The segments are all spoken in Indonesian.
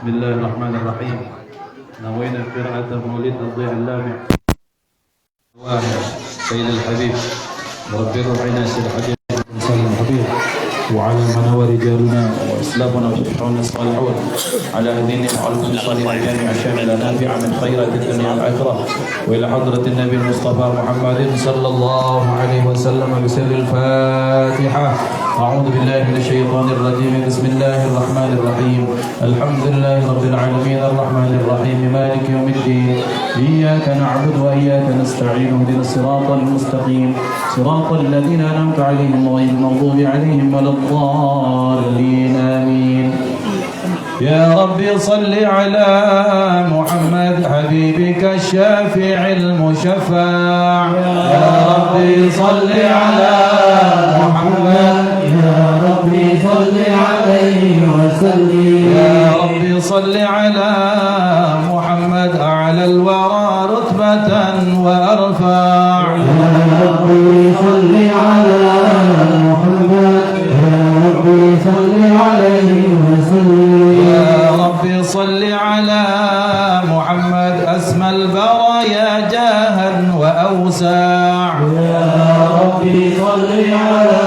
بسم الله الرحمن الرحيم. نوينا قراءة مولد الضياء اللامع سيد الحبيب ربي روحنا سيد الحبيب صلى الحبيب وعلى من هو رجالنا واسلافنا وشفعنا الصالحون على هدينا وعلى الصالحين جامع شامل نافع من خيرات الدنيا والاخره والى حضره النبي المصطفى محمد صلى الله عليه وسلم بسر الفاتحه. أعوذ بالله من الشيطان الرجيم. بسم الله الرحمن الرحيم. الحمد لله رب العالمين الرحمن الرحيم مالك يوم الدين. إياك نعبد وإياك نستعين اهدنا الصراط المستقيم صراط الذين أنعمت عليهم غير المغضوب عليهم ولا الضالين آمين. يا ربي صل على محمد حبيبك الشافع المشفع. يا ربي صل على محمد يا ربي صل عليه وسلم. يا ربي صل على محمد أعلى الورى رتبة وأرفع. يا ربي صل على محمد يا ربي صل عليه وسلم. يا ربي صل على محمد أسمى البرايا جاها وأوسع. يا ربي صل على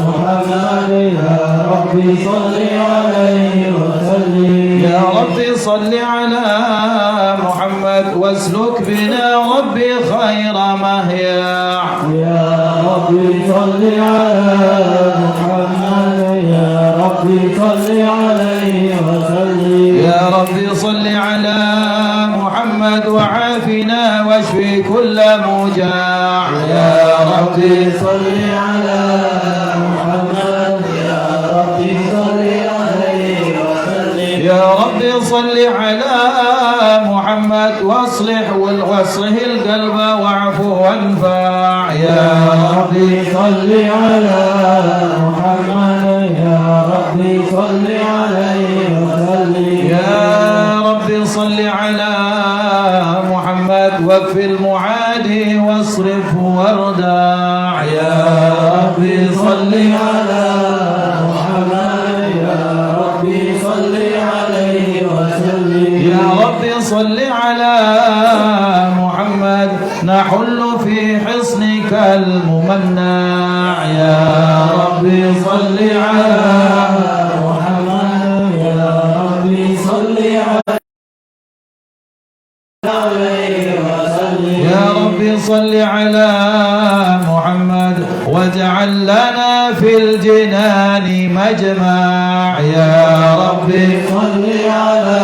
محمد يا ربي صل عليه وسلم. يا رب صل على محمد واسلك بنا ربي خير مهيا يا ربي صل على محمد يا ربي صل عليه وسلم يا رب صل على محمد وعافنا واشفي كل موجع يا ربي صل على محمد يا ربي صل عليه وسلم يا رب صل على محمد واصلح القلب واعفو وانفع يا ربي صل على محمد يا ربي صل عليه وسلم يا رب صل على محمد واكف المعادي واصرفه واردع يا ربي صل على محمد يا ربي صل عليه وسلم يا رب صل على محمد نحل في حصنك الممنع يا ربي صل على محمد يا ربي صل عليه وسلم يا رب صل على محمد واجعل لنا في الجنان مجمع يا رب صل على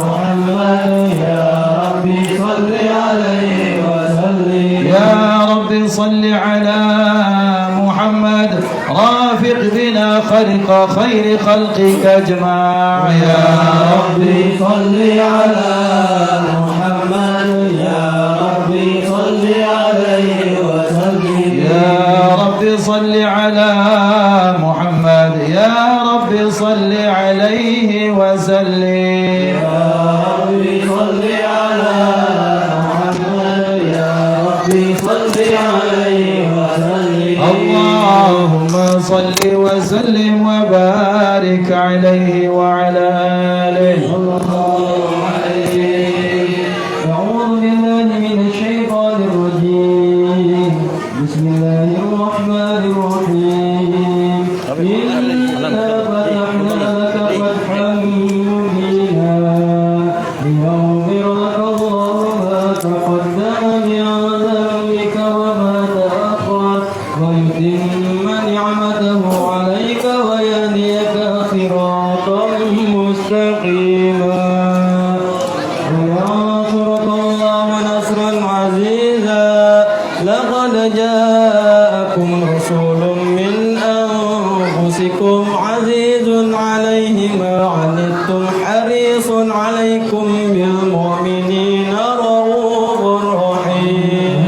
محمد يا ربي صل عليه وسلم يا رب صل على محمد رافق بنا خلق خير خلقك اجمع يا ربي صل على محمد يا ربي صل عليه وسلم يا رب صل على محمد يا رب صل عليه وسلم يا ربي صل على محمد يا ربي صل عليه وسلم اللهم صل وسلم وبارك عليه وعلى آله أعوذ بالله من الشيطان الرجيم بسم الله الرحمن الرحيم إنا فتحنا لك فتحا مبينا ليغفر لك الله ما تقدم من ذنبك وما تأخر ويتم نعمته عليك ويهديك صراطا مستقيما وينصرك الله نصرا عزيزا لقد جاءكم رسول من أنفسكم عزيز عليه ما عنتم حريص عليكم بالمؤمنين رؤوف رحيم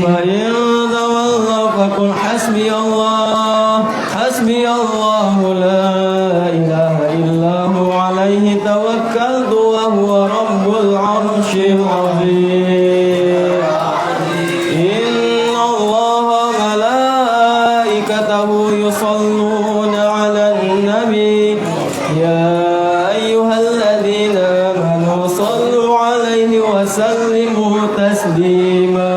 فإن تولوا فقل حسبي الله حسبي الله لا إله إلا هو عليه توكلت وهو رب العرش العظيم إن الله ملائكته يصلون على النبي يا أيها الذين آمنوا صلوا عليه وسلموا تسليما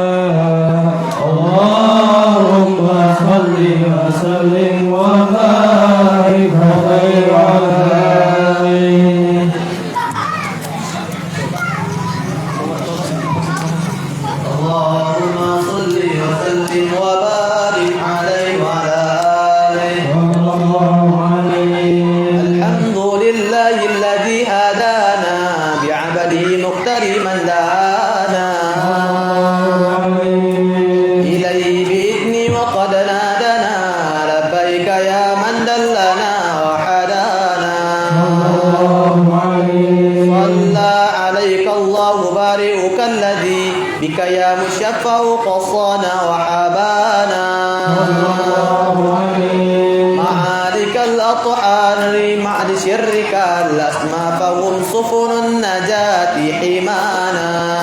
اللهم صل وسلم وبارك عليه اللهم صل وسلم وبارك عليه وعلى آله صلى الله عليه الحمد لله الذي هدانا بعبده مكترما دعانا إليه بإذنه وقد نادنا لبيك يا من دلنا وحدانا صلى عليك الله بارئك الذي بك يا مشفع قصانا وحبانا معارك الأطحار معد شرك الأسمى فهم سفن النجاة حمانا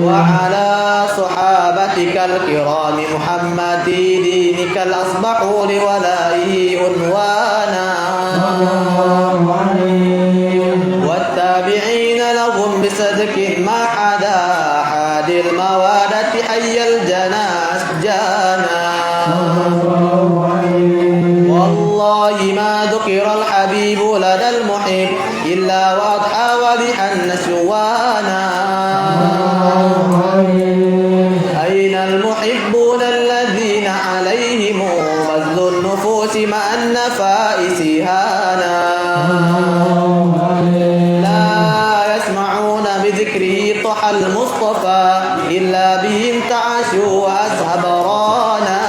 وعلى صحابتك الكرام محمد دينك الأصبحوا لولائه عنوانا والتابعين لهم بصدق ما حدا حاد الموادة حي الجناس جانا والله ما ذكر الحبيب لدى المحب إلا وأضحى واضحا نسوانا. أين المحبون الذين عليهم بذل النفوس مع النفائس هانا. لا يسمعون بذكره طحى المصطفى إلا بهم تعاشوا وأذهب رانا.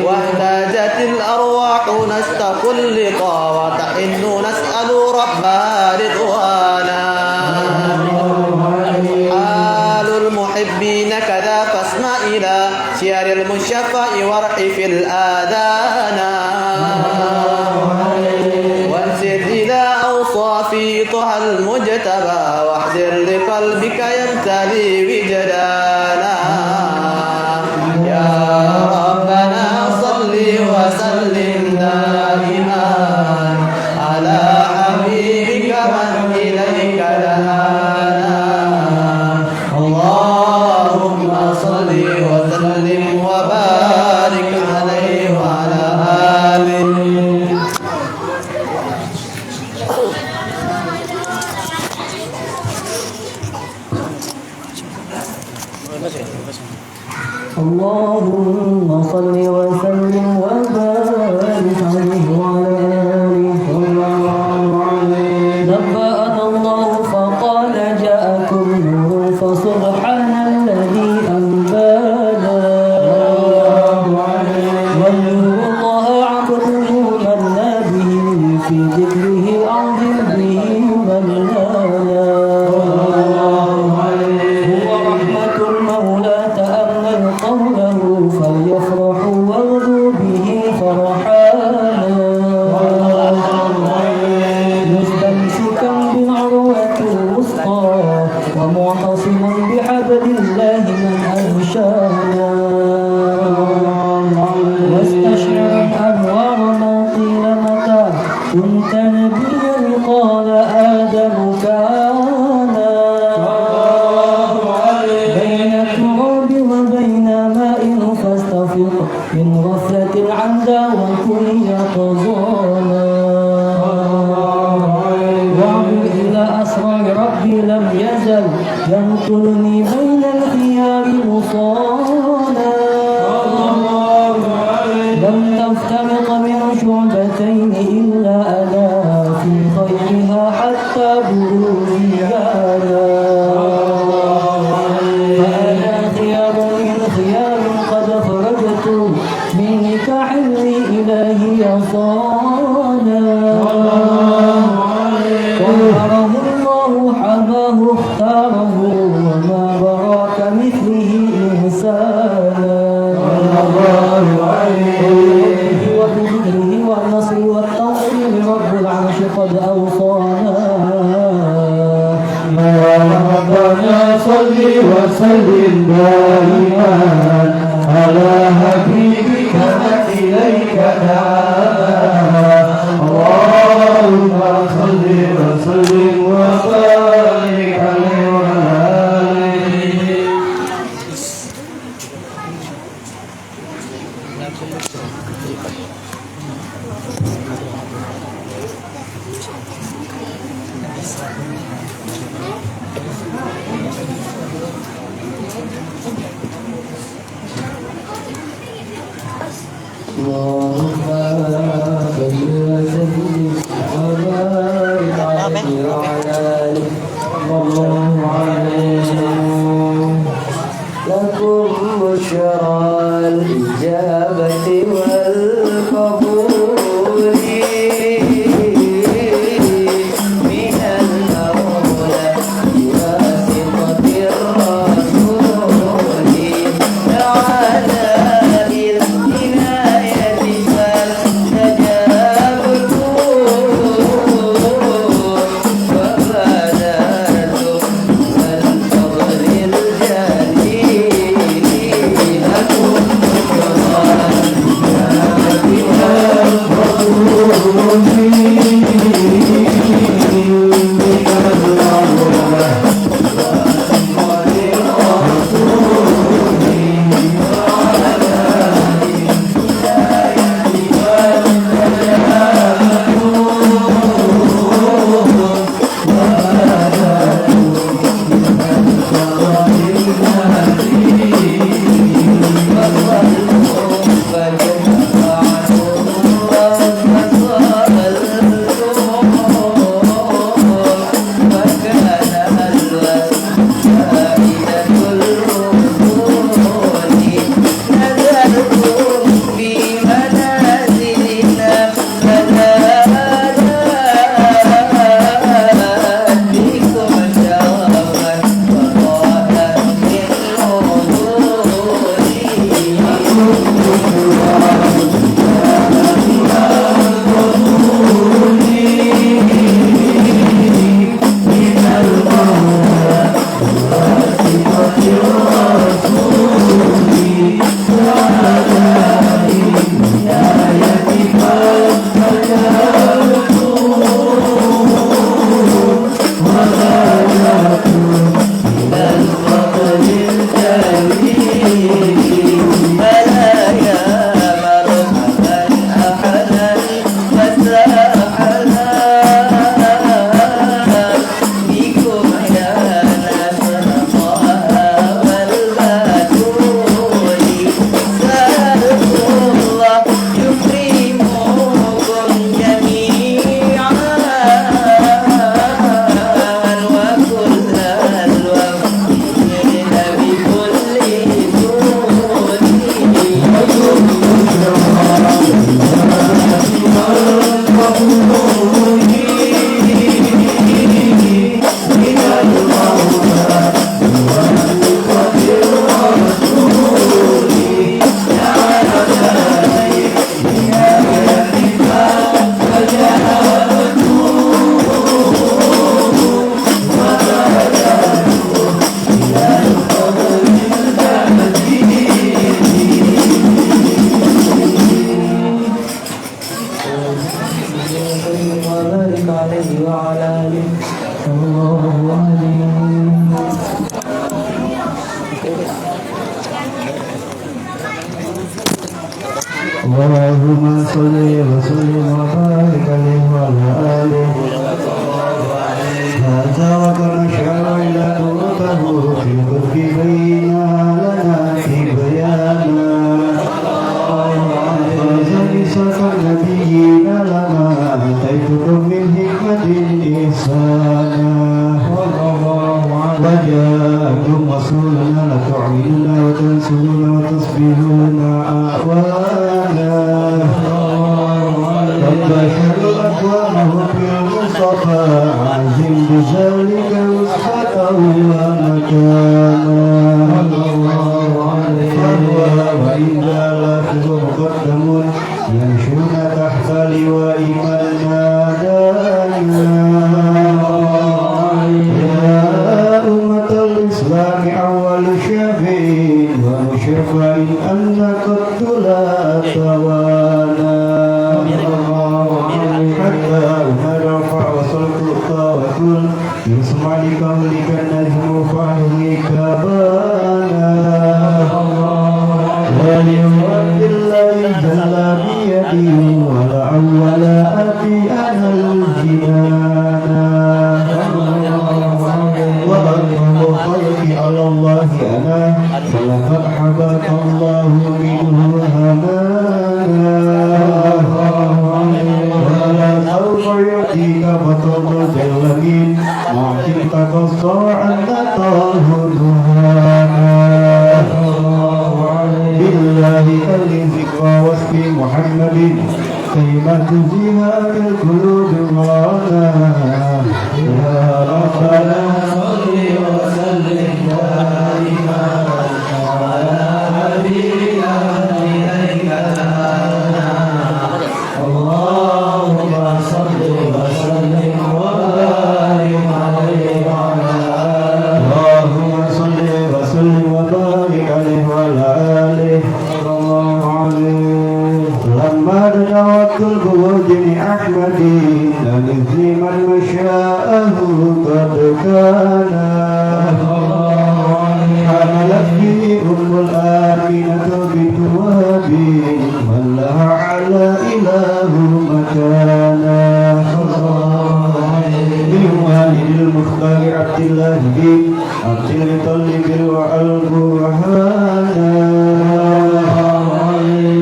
واحتاجت الأرواح نشتاق اللقاء وتحن نسأل ربها رضوانا. حال المحبين كذا فاسمع إلى شعر المشفع وارحف الآذان. وانسد إلى أوصاف طه المجتبى واحذر لقلبك يمتلي وجدانا. يا ربنا صل وسلم دائما على حبيبك من إليك دعانا. اللهم صل وسلم وبارك عليه وعلى آله. اللهم صل وسلم وبارك عليه وعلى آله. نبأنا الله فقال جاءكم نور فسبحان الذي أنبانا. والنور الله عبده من به في ذكره أعظم به من نالا. هو رحمة المولى تأمل قوله فليفرحوا واغدوا به فرحانا. مستمسكا بالعروة الوثقى ومعتصما بحبل الله من أنشانا. واستشعر أنوار ما قيل متى كنت نبيا قال آدم كانا. بين التراب وبين ماء فاستفق من غفلة العمدا وكن يقظانا. وعبر إلى أسرار ربي لم يزل ينقلني بين الخيار مصانا. لم تفترق من شعبتين إلا أنا في خيرها حتى بروزيانا. فأنا خيار من خيار قد خرجت من نكاح لإلهي صانا. طهره الله حماه اختاره وما براك مثله إنسانا. وبذكره والنصر والتوفيق رب العرش قد أوصانا. ربنا صل وسلم دائما على حبيبك من إليك دعانا. اللهم صل وسلم وبارك عليه وعلى آله. اللهم صل وسلم وبارك عليه وعلى آله. الله عليه. لكم بشرى الإجابة والقبول من المولى بواسطة الرسول. تعالى بالعناية وبارك عليه وعلى آله صلى الله عليه. اللهم صل وسلم وبارك عليه وعلى آله. هذا وقد نشأ إلى نوره في الخلق بينا لنا في بيانا. هذا ميثاق النبيين لما آتيتكم من حكمة إحسانا. وجاءكم رسولنا لتعيننا وتنصرنا وتصبرون أعوانا. قد بشروا أكوانهم بالمصطفى عزم بذلك وسعة ومكانا. وإذا لا مقدم يمشون تحت لواء من نادانا. يا أمة الإسلام أول شفيع ومشفع أن قد لا توانا. حتى أمر رفع وصلت وقل يسمع لقولك النجم فاهويك بانا. وليرد الله جل بيده ولعل أتي أنا الجنانا. وأكرم الخلق على الله أنا فلقد حباك الله منه هنانا. ولا سوف يؤتيك فطر جلبين معطيك قصاعا نطاه دهانا. بالله أهل ذكرى واسم محمد كيما تزيها بالقلوب رانا. يا ربنا صل وسلم دائما على حبيبنا إليك دعانا. اللهم صل وسلم وبارك عليه وعلى آله. اللهم صل وسلم وبارك عليه وعلى آله صلى الله عليه. لما دعوت البرود لأحمد لنزل من مشاءه قد كان. حملت به أم الآمنة بتواب من لها على إله مكانا. بالوالد المختار عبد الله عبد المطلب والبرهانا.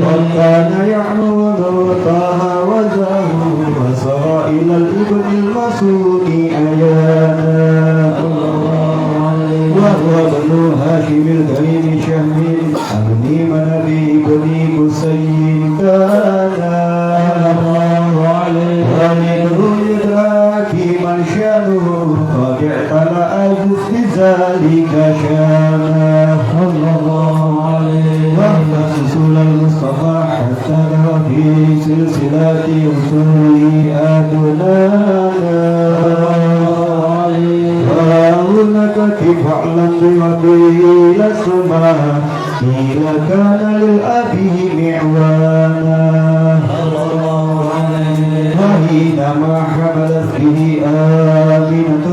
قد كان يعمر طه وزاه وسرى إلى الابن المسعود أيانا. وهو ابن هاشم الكريم شهم أبني من أبي بني قصي كان. والده يدرك من شانه قد اعتلى في ذلك شانا. رسول المصطفى حتى له في سلسلة رسوله أدنانا. وهناك كيف أعلم بوكيل السماء قيل كان للأبي معوانا. وحينما حملت به آمنة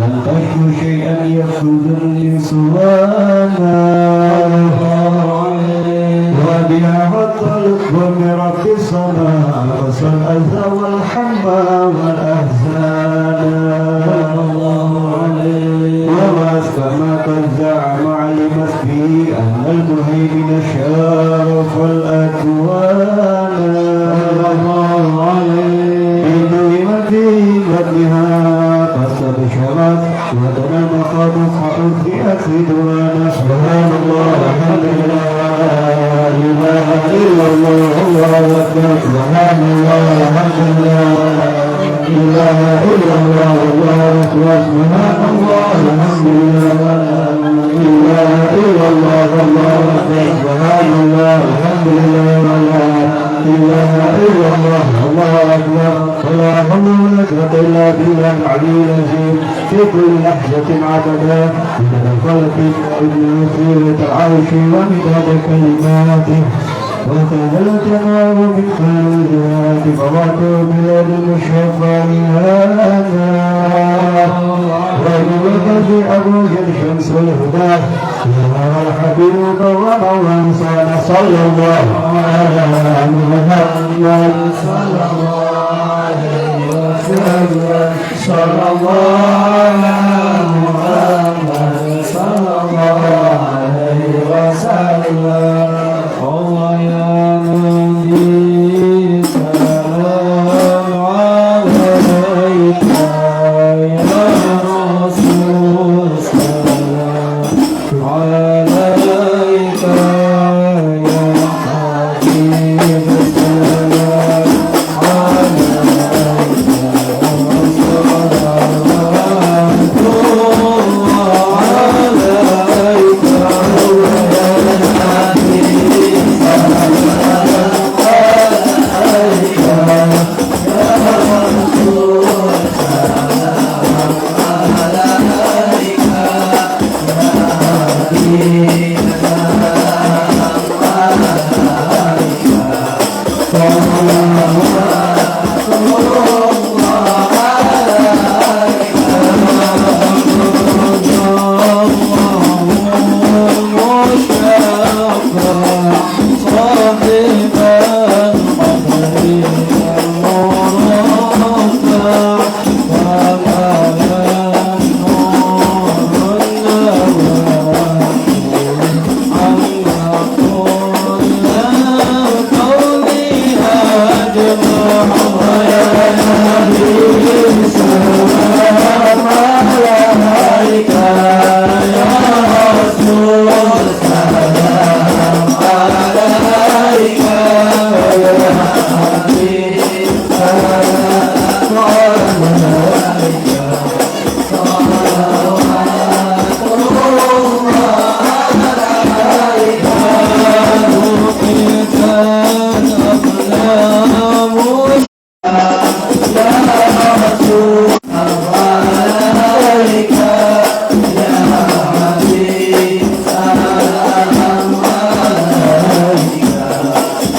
لم تشكو شيئا يفقد النسوانا. وبها الطلق من رب السماء وصل الأذى والحمى والأحزان. وما استمع قد زعم علمت به أن المهيمن شارف الأكوان. إنهم في بطنها قد استبشرت ودنا مقام فأرضئت رضوانا. سبحان الله الحمد لله لا إله إلا الله الله أكبر. سبحان الله الحمد لله لا إله إلا الله الله أكبر. سبحان الله الحمد لله لا إله إلا الله الله أكبر. سبحان الله الحمد لله لا إله إلا الله الله أكبر. ولا حول ولا قوة إلا بالله العلي العظيم. في كل لحظة عددا من الخلق وابن مسيرة العرش ومداد كلماته. وخذلت النار من كل فواتوا بلاد المشفى هذا وجبت في أبوج الشمس والهدى يا الحبيب ومولى صلى الله على محمد صلى الله عليه وسلم صلى الله على محمد صلى الله عليه وسلم الله يا نبي سلام عليك يا رسول سلام عليك يا حبيب سلام عليك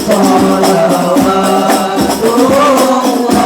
صلوات الله عليك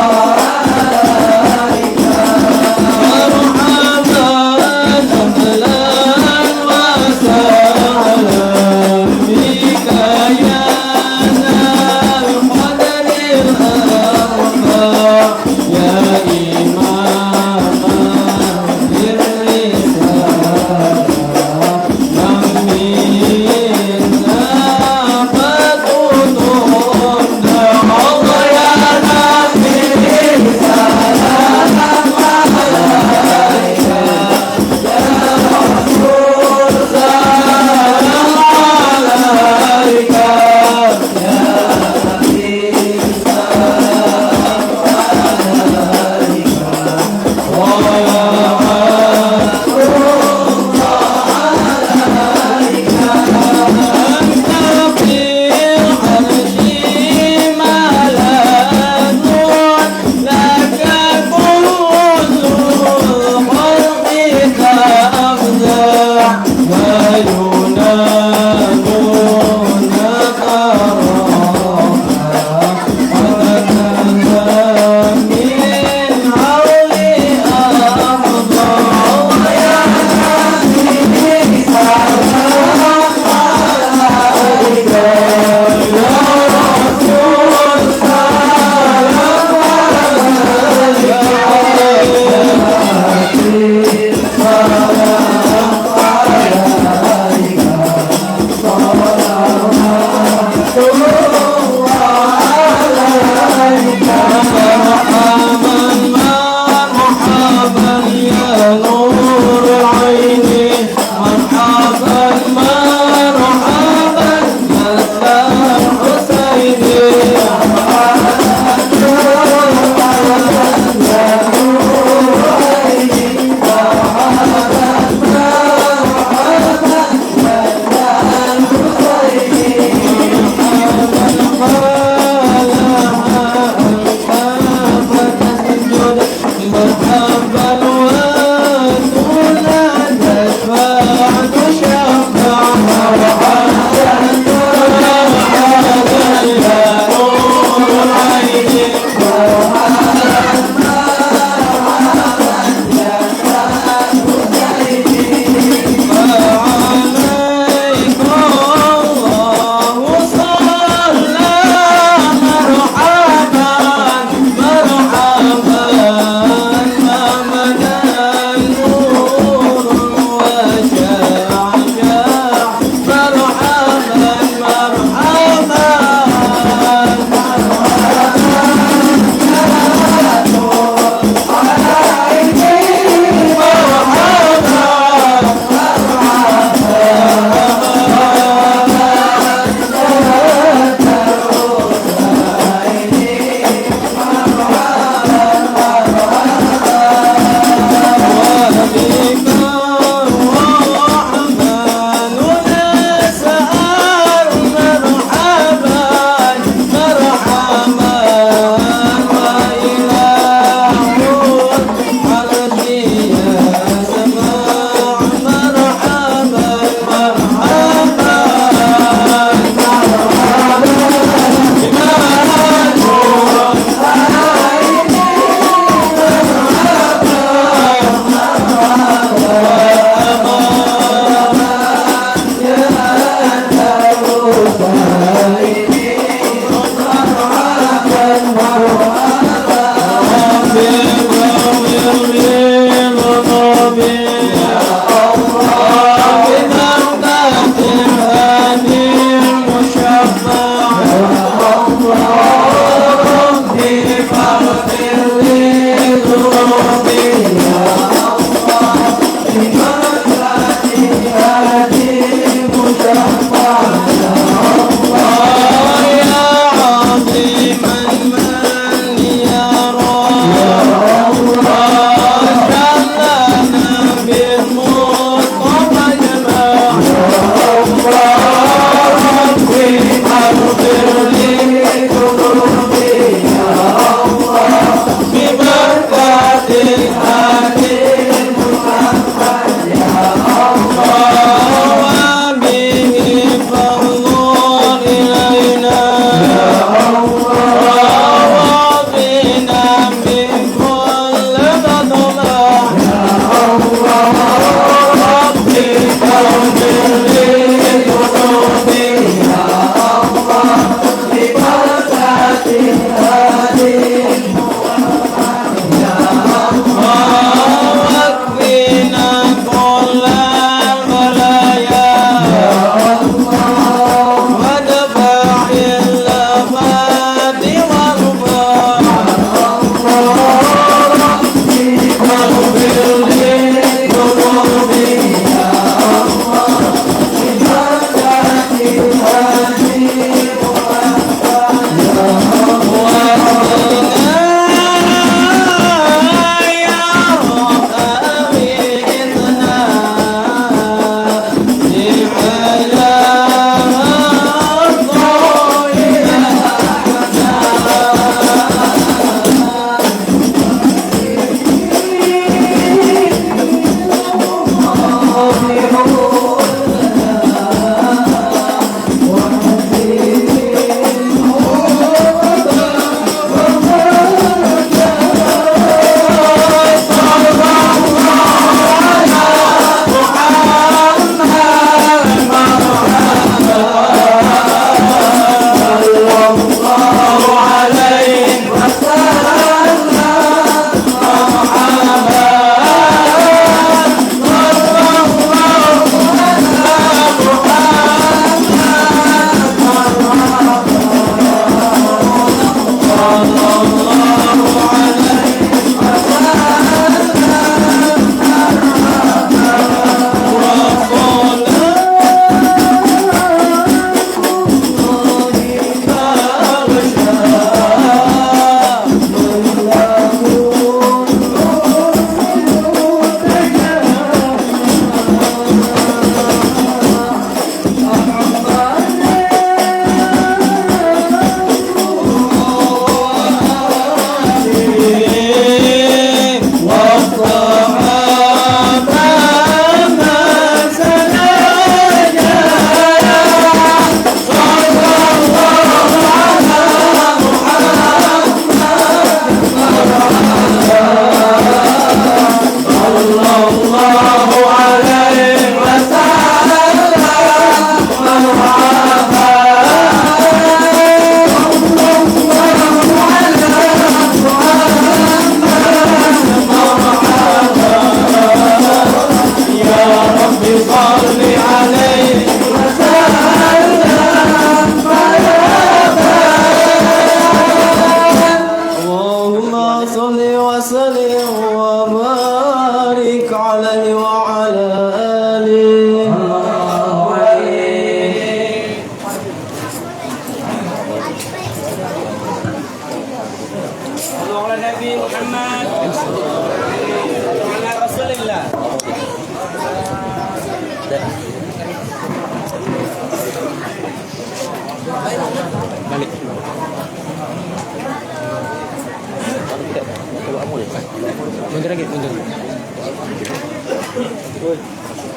Mundur lagi, mundur.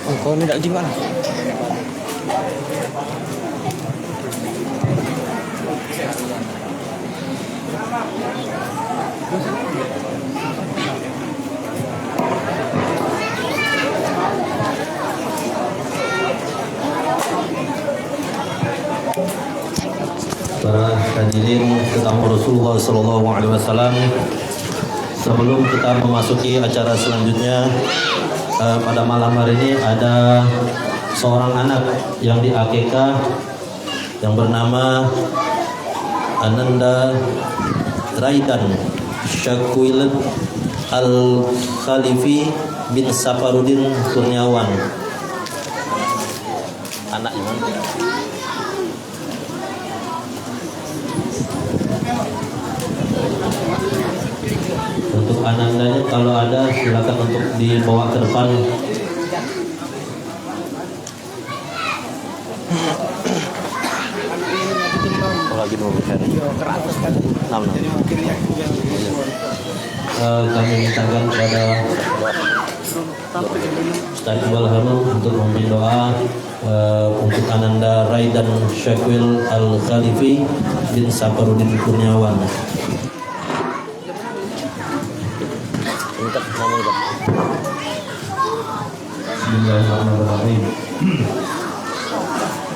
Oh, kau ni tak jing mana? Para hadirin tetamu Rasulullah Sallallahu Alaihi Wasallam, sebelum kita memasuki acara selanjutnya, pada malam hari ini ada seorang anak yang diakikah yang bernama Ananda Raidan Syakwil Al-Khalifi bin Safarudin Kurniawan. Anak gimana? Untuk anandanya kalau ada silakan untuk dibawa ke depan. Lagi dulu kami mintakan kepada Ustaz Iqbal Harun untuk memberi doa untuk Ananda Raidan Syakwil Al-Khalifi bin Safarudin Kurniawan. Bismillahirrahmanirrahim.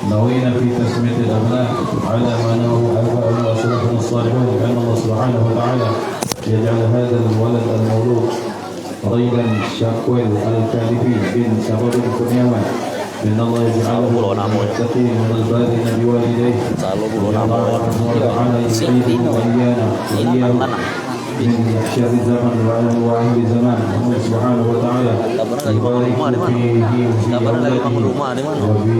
نوينا في تسمية الأبناء على ما نوى آباؤنا وأسلافنا الصالحون بأن الله سبحانه وتعالى يجعل هذا الولد المولود ريدا شاكويل الكالفي بن سفر كنياوان بأن الله يجعله متقين من البارين بوالديه وتعالى يسعده وإياه من شر زمن وعين زمان. الله سبحانه وتعالى يبارك فيه وفي أولاده وفي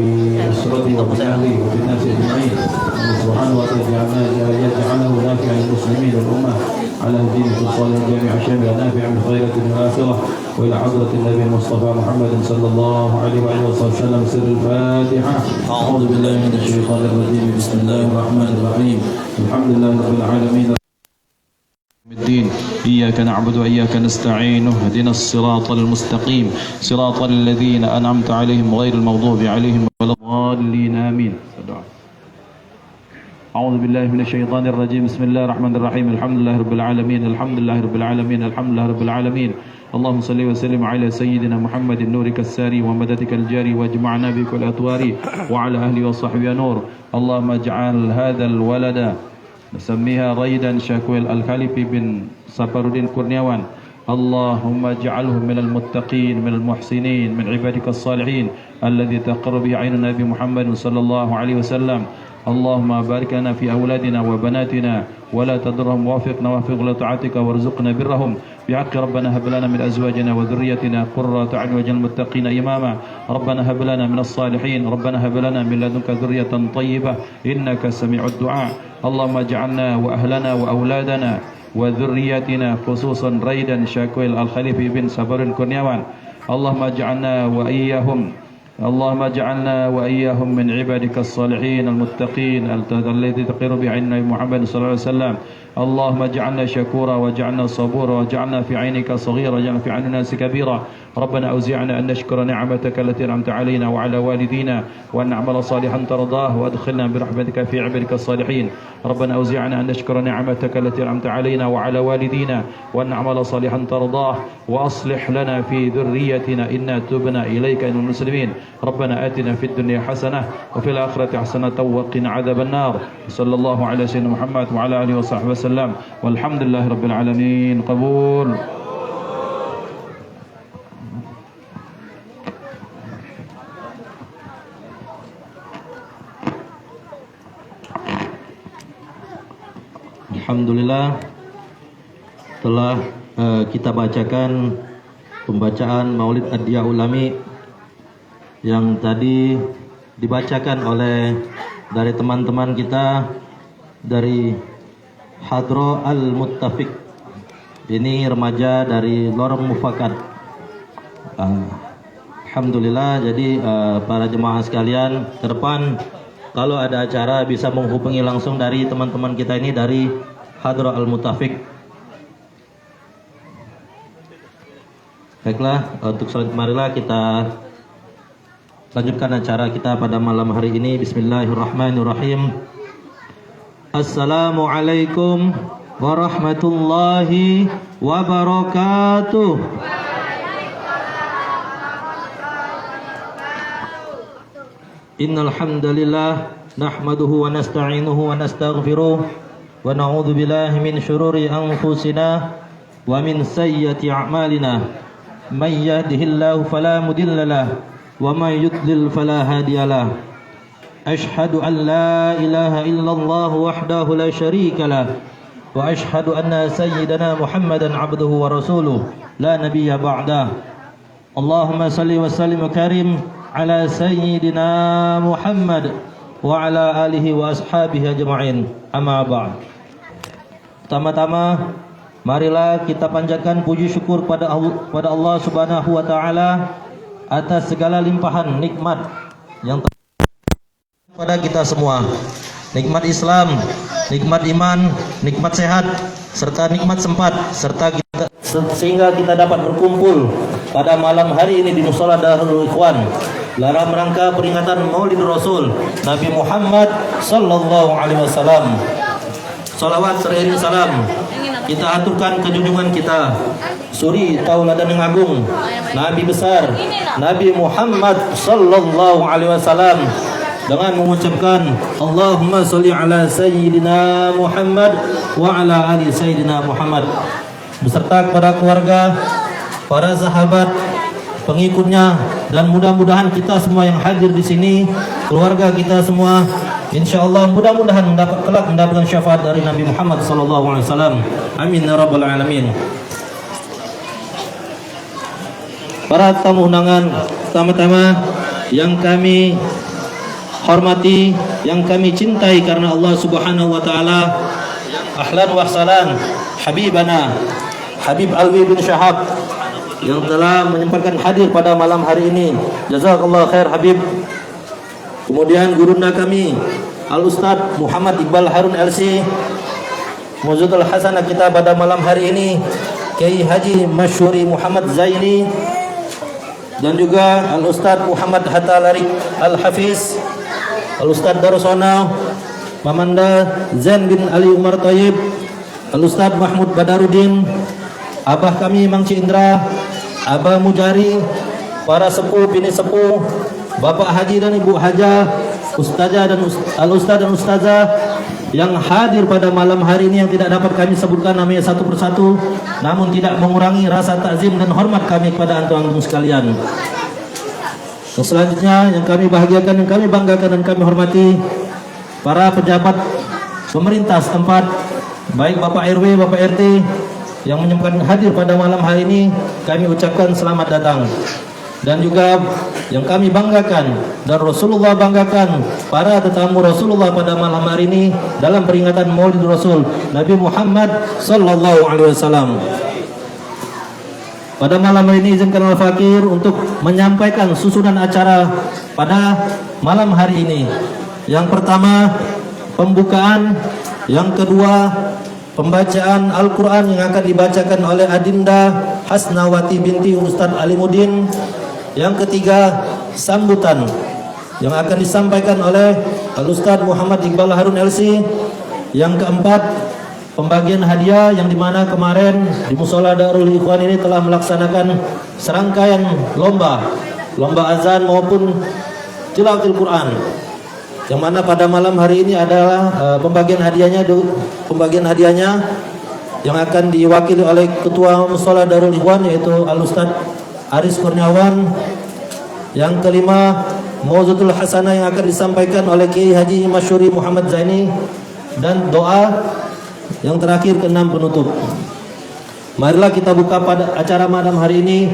أسرته وفي أهله وفي الناس أجمعين. الله سبحانه وتعالى يجعله نافعا للمسلمين والأمة على الدين الصالح جامع شامل نافع من خيرة الآخرة. وإلى حضرة النبي المصطفى محمد صلى الله عليه وآله وسلم سر الفاتحة. أعوذ بالله من الشيطان الرجيم. بسم الله الرحمن الرحيم. الحمد لله رب العالمين الدين. إياك نعبد وإياك نستعين. اهدنا الصراط المستقيم صراط الذين أنعمت عليهم غير المغضوب عليهم ولا الضالين آمين. أعوذ بالله من الشيطان الرجيم. بسم الله الرحمن الرحيم. الحمد لله رب العالمين. الحمد لله رب العالمين. الحمد لله رب العالمين. اللهم صل وسلم على سيدنا محمد نورك الساري ومددك الجاري واجمعنا بكل أطوار وعلى أهله وصحبه نور. اللهم اجعل هذا الولد نسميها ريدا شاكويل الخليفي بن سفرودين كورنياوان. اللهم اجعله من المتقين من المحسنين من عبادك الصالحين الذي تقر به عين النبي محمد صلى الله عليه وسلم. اللهم بارك لنا في أولادنا وبناتنا ولا تضرهم. وافقنا وافق لطاعتك وارزقنا برهم بحق ربنا. هب لنا من أزواجنا وذريتنا قرة أعين واجعل المتقين إماما. ربنا هب لنا من الصالحين. ربنا هب لنا من لدنك ذرية طيبة إنك سميع الدعاء. اللهم اجعلنا وأهلنا وأولادنا وذريتنا خصوصا ريدا شاكويل الخليفي بن سفر كورنياوان. اللهم اجعلنا وإياهم من عبادك الصالحين المتقين الذي تقر بعين محمد صلى الله عليه وسلم. اللهم اجعلنا شكورا واجعلنا صبورا واجعلنا في عينك صغيرا واجعلنا في عين الناس كبيرا. ربنا أوزعنا أن نشكر نعمتك التي أنعمت علينا وعلى والدينا وأن نعمل صالحا ترضاه وأدخلنا برحمتك في عبادك الصالحين. ربنا أوزعنا أن نشكر نعمتك التي أنعمت علينا وعلى والدينا وأن نعمل صالحا ترضاه وأصلح لنا في ذريتنا إنا تبنا إليك إن المسلمين. ربنا آتنا في الدنيا حسنة وفي الآخرة حسنة وقنا عذاب النار. صلى الله على سيدنا محمد وعلى آله وصحبه وسلم والحمد لله رب العالمين. قبول. Alhamdulillah telah kita bacakan pembacaan Maulid Ad-Diya Ulami yang tadi dibacakan oleh dari teman-teman kita dari Hadro Al-Muttafiq. Ini remaja dari Lorong Mufakat. Alhamdulillah. Jadi para jemaah sekalian, ke depan kalau ada acara bisa menghubungi langsung dari teman-teman kita ini dari Hadro Al-Muttafiq. Baiklah, untuk selanjutnya marilah kita lanjutkan acara kita pada malam hari ini. Bismillahirrahmanirrahim. Assalamualaikum warahmatullahi wabarakatuh. Innal hamdalillah nahmaduhu wa nasta'inuhu wa nastaghfiruh wa na'udzu billahi min shururi anfusina wa min sayyiati a'malina. May yahdihillahu fala mudilla lahu wa may yudlil fala hadiya lahu. Ashhadu an la ilaha illallah wahdahu la syarika lahu وأشهد أن سيدنا محمدا عبده ورسوله لا نبي بعده اللهم صل وسلم وكرم على سيدنا محمد وعلى آله وأصحابه أجمعين أما بعد. Pertama-tama marilah kita panjatkan puji syukur pada Allah Subhanahu wa taala atas segala limpahan nikmat yang pada kita semua. Nikmat Islam, nikmat iman, nikmat sehat, serta nikmat sempat, sehingga kita dapat berkumpul pada malam hari ini di Mushola Darul Ikhwan dalam rangka peringatan Maulid Rasul Nabi Muhammad sallallahu alaihi wasallam. Salawat seiring salam kita aturkan ke junjungan kita, suri tauladan yang agung, Nabi besar Nabi Muhammad sallallahu alaihi wasallam, dengan mengucapkan Allahumma sholli ala sayyidina Muhammad wa ala ali sayyidina Muhammad, beserta kepada keluarga, para sahabat, pengikutnya, dan mudah-mudahan kita semua yang hadir di sini, keluarga kita semua, insyaallah mudah-mudahan mendapatkan syafaat dari Nabi Muhammad sallallahu alaihi wasallam. Amin ya rabbal alamin. Para tamu undangan, pertama-tama yang kami hormati, yang kami cintai karena Allah Subhanahu wa taala, ahlan wa sahlan habibana Habib Alwi bin Syahab yang telah menyempatkan hadir pada malam hari ini. Jazakallah khair Habib. Kemudian gurunda kami Al-Ustadz Muhammad Iqbal Harun LC, Mawzutul Hasanah kita pada malam hari ini Kiai Haji Masyuri Muhammad Zaini, dan juga Al-Ustadz Muhammad Hatta Larik Al-Hafiz, Al-Ustadz Darusona Mamanda Zain bin Ali Umar Tayyib, Al-Ustadz Mahmud Badarudin, Abah kami Mang Cindra, Abah Mujari, para sepuh, bini sepuh, Bapak Haji dan Ibu Haja, Ustazah dan Al-Ustaz dan Ustazah yang hadir pada malam hari ini, yang tidak dapat kami sebutkan namanya satu persatu, namun tidak mengurangi rasa takzim dan hormat kami kepada antum-antum sekalian. Dan selanjutnya yang kami bahagiakan, yang kami banggakan dan kami hormati para pejabat pemerintah setempat, baik Bapak RW, Bapak RT yang menyempatkan hadir pada malam hari ini, kami ucapkan selamat datang. Dan juga yang kami banggakan dan Rasulullah banggakan, para tetamu Rasulullah pada malam hari ini dalam peringatan Maulid Rasul Nabi Muhammad sallallahu alaihi wasallam. Pada malam hari ini izinkan Al-Fakir untuk menyampaikan susunan acara pada malam hari ini. Yang pertama pembukaan, yang kedua pembacaan Al-Quran yang akan dibacakan oleh Adinda Hasnawati binti Ustadz Alimuddin. Yang ketiga sambutan yang akan disampaikan oleh Al-Ustadz Muhammad Iqbal Harun LC. Yang keempat pembagian hadiah, yang dimana kemarin di Mushola Darul Ikhwan ini telah melaksanakan serangkaian lomba azan maupun tilawatil Quran, yang mana pada malam hari ini adalah pembagian hadiahnya yang akan diwakili oleh Ketua Mushola Darul Ikhwan, yaitu Al-Ustadz Aris Kurniawan. Yang kelima Mawzutul Hasanah yang akan disampaikan oleh Kiai Haji Masyuri Muhammad Zaini, dan doa yang terakhir keenam penutup. Marilah kita buka pada acara malam hari ini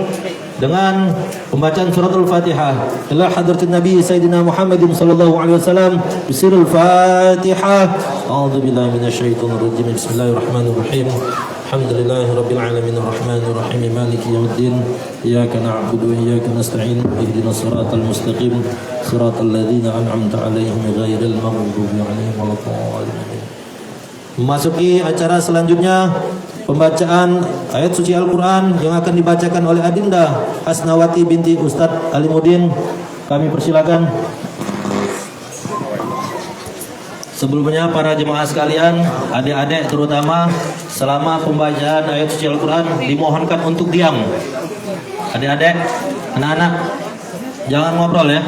dengan pembacaan suratul Fatihah ila hadratin Nabi Sayyidina Muhammadin sallallahu alaihi wasallam. Bismillahil Fatihah. A'udzubillahi minasyaitonir rajim. Bismillahirrahmanirrahim. Alhamdulillahirabbil alamin arrahmanir rahim maliki yaumiddin. Iyyaka na'budu wa iyyaka nasta'in. Ihdinas siratal mustaqim. Siratal ladzina an'amta 'alaihim ghairil maghdubi 'alaihim waladdallin. Memasuki acara selanjutnya, pembacaan ayat suci Al-Quran yang akan dibacakan oleh Adinda Hasnawati binti Ustadz Alimuddin. Kami persilakan. Sebelumnya para jemaah sekalian, adik-adik terutama, selama pembacaan ayat suci Al-Quran dimohonkan untuk diam. Adik-adik, anak-anak, jangan ngobrol ya.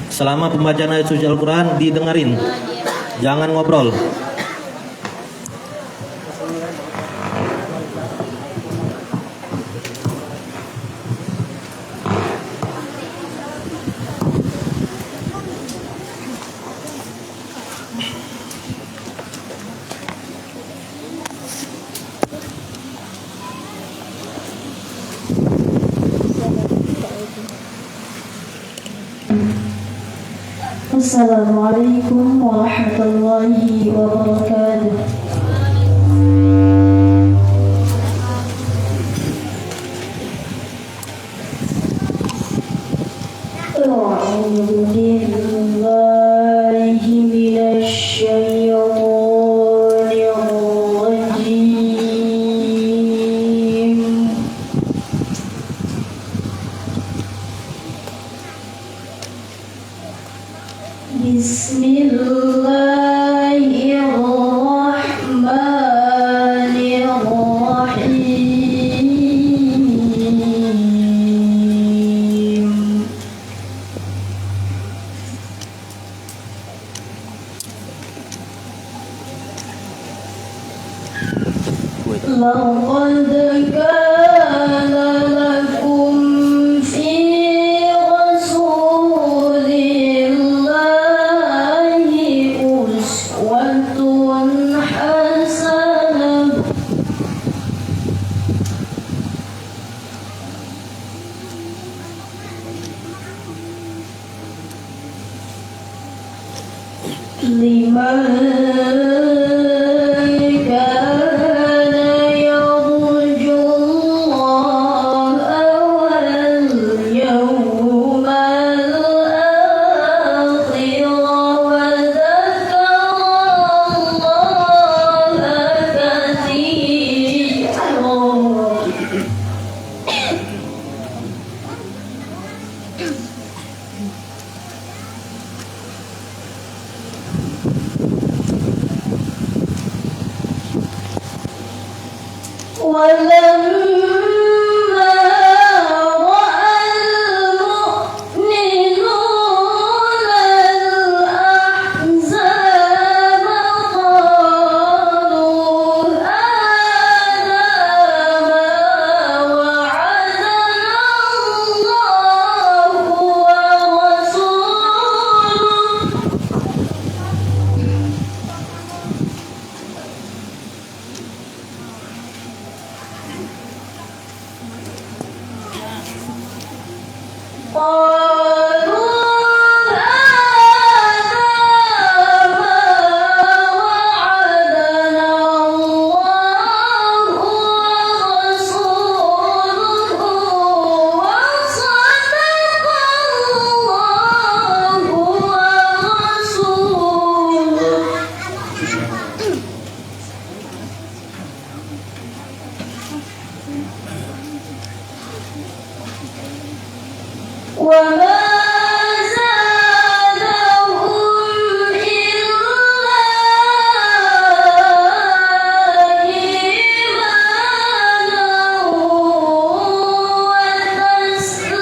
Selama pembacaan ayat suci Al-Quran didengerin, jangan ngobrol. Assalamualaikum warahmatullahi wabarakatuh. أعوذ بالله من الشيطان الرجيم. بسم الله الرحمن الرحيم. لقد كان لكم في رسول الله أسوة حسنة لمن كان يرجو الله واليوم الآخر وذكر الله كثيرا. ولما رأى المؤمنون الأحزاب قالوا هذا ما وعدنا الله ورسوله قالوا هذا ما وعدنا الله ورسوله وصدق الله ورسوله. وما زادهم إلا إيمانا وتسليما.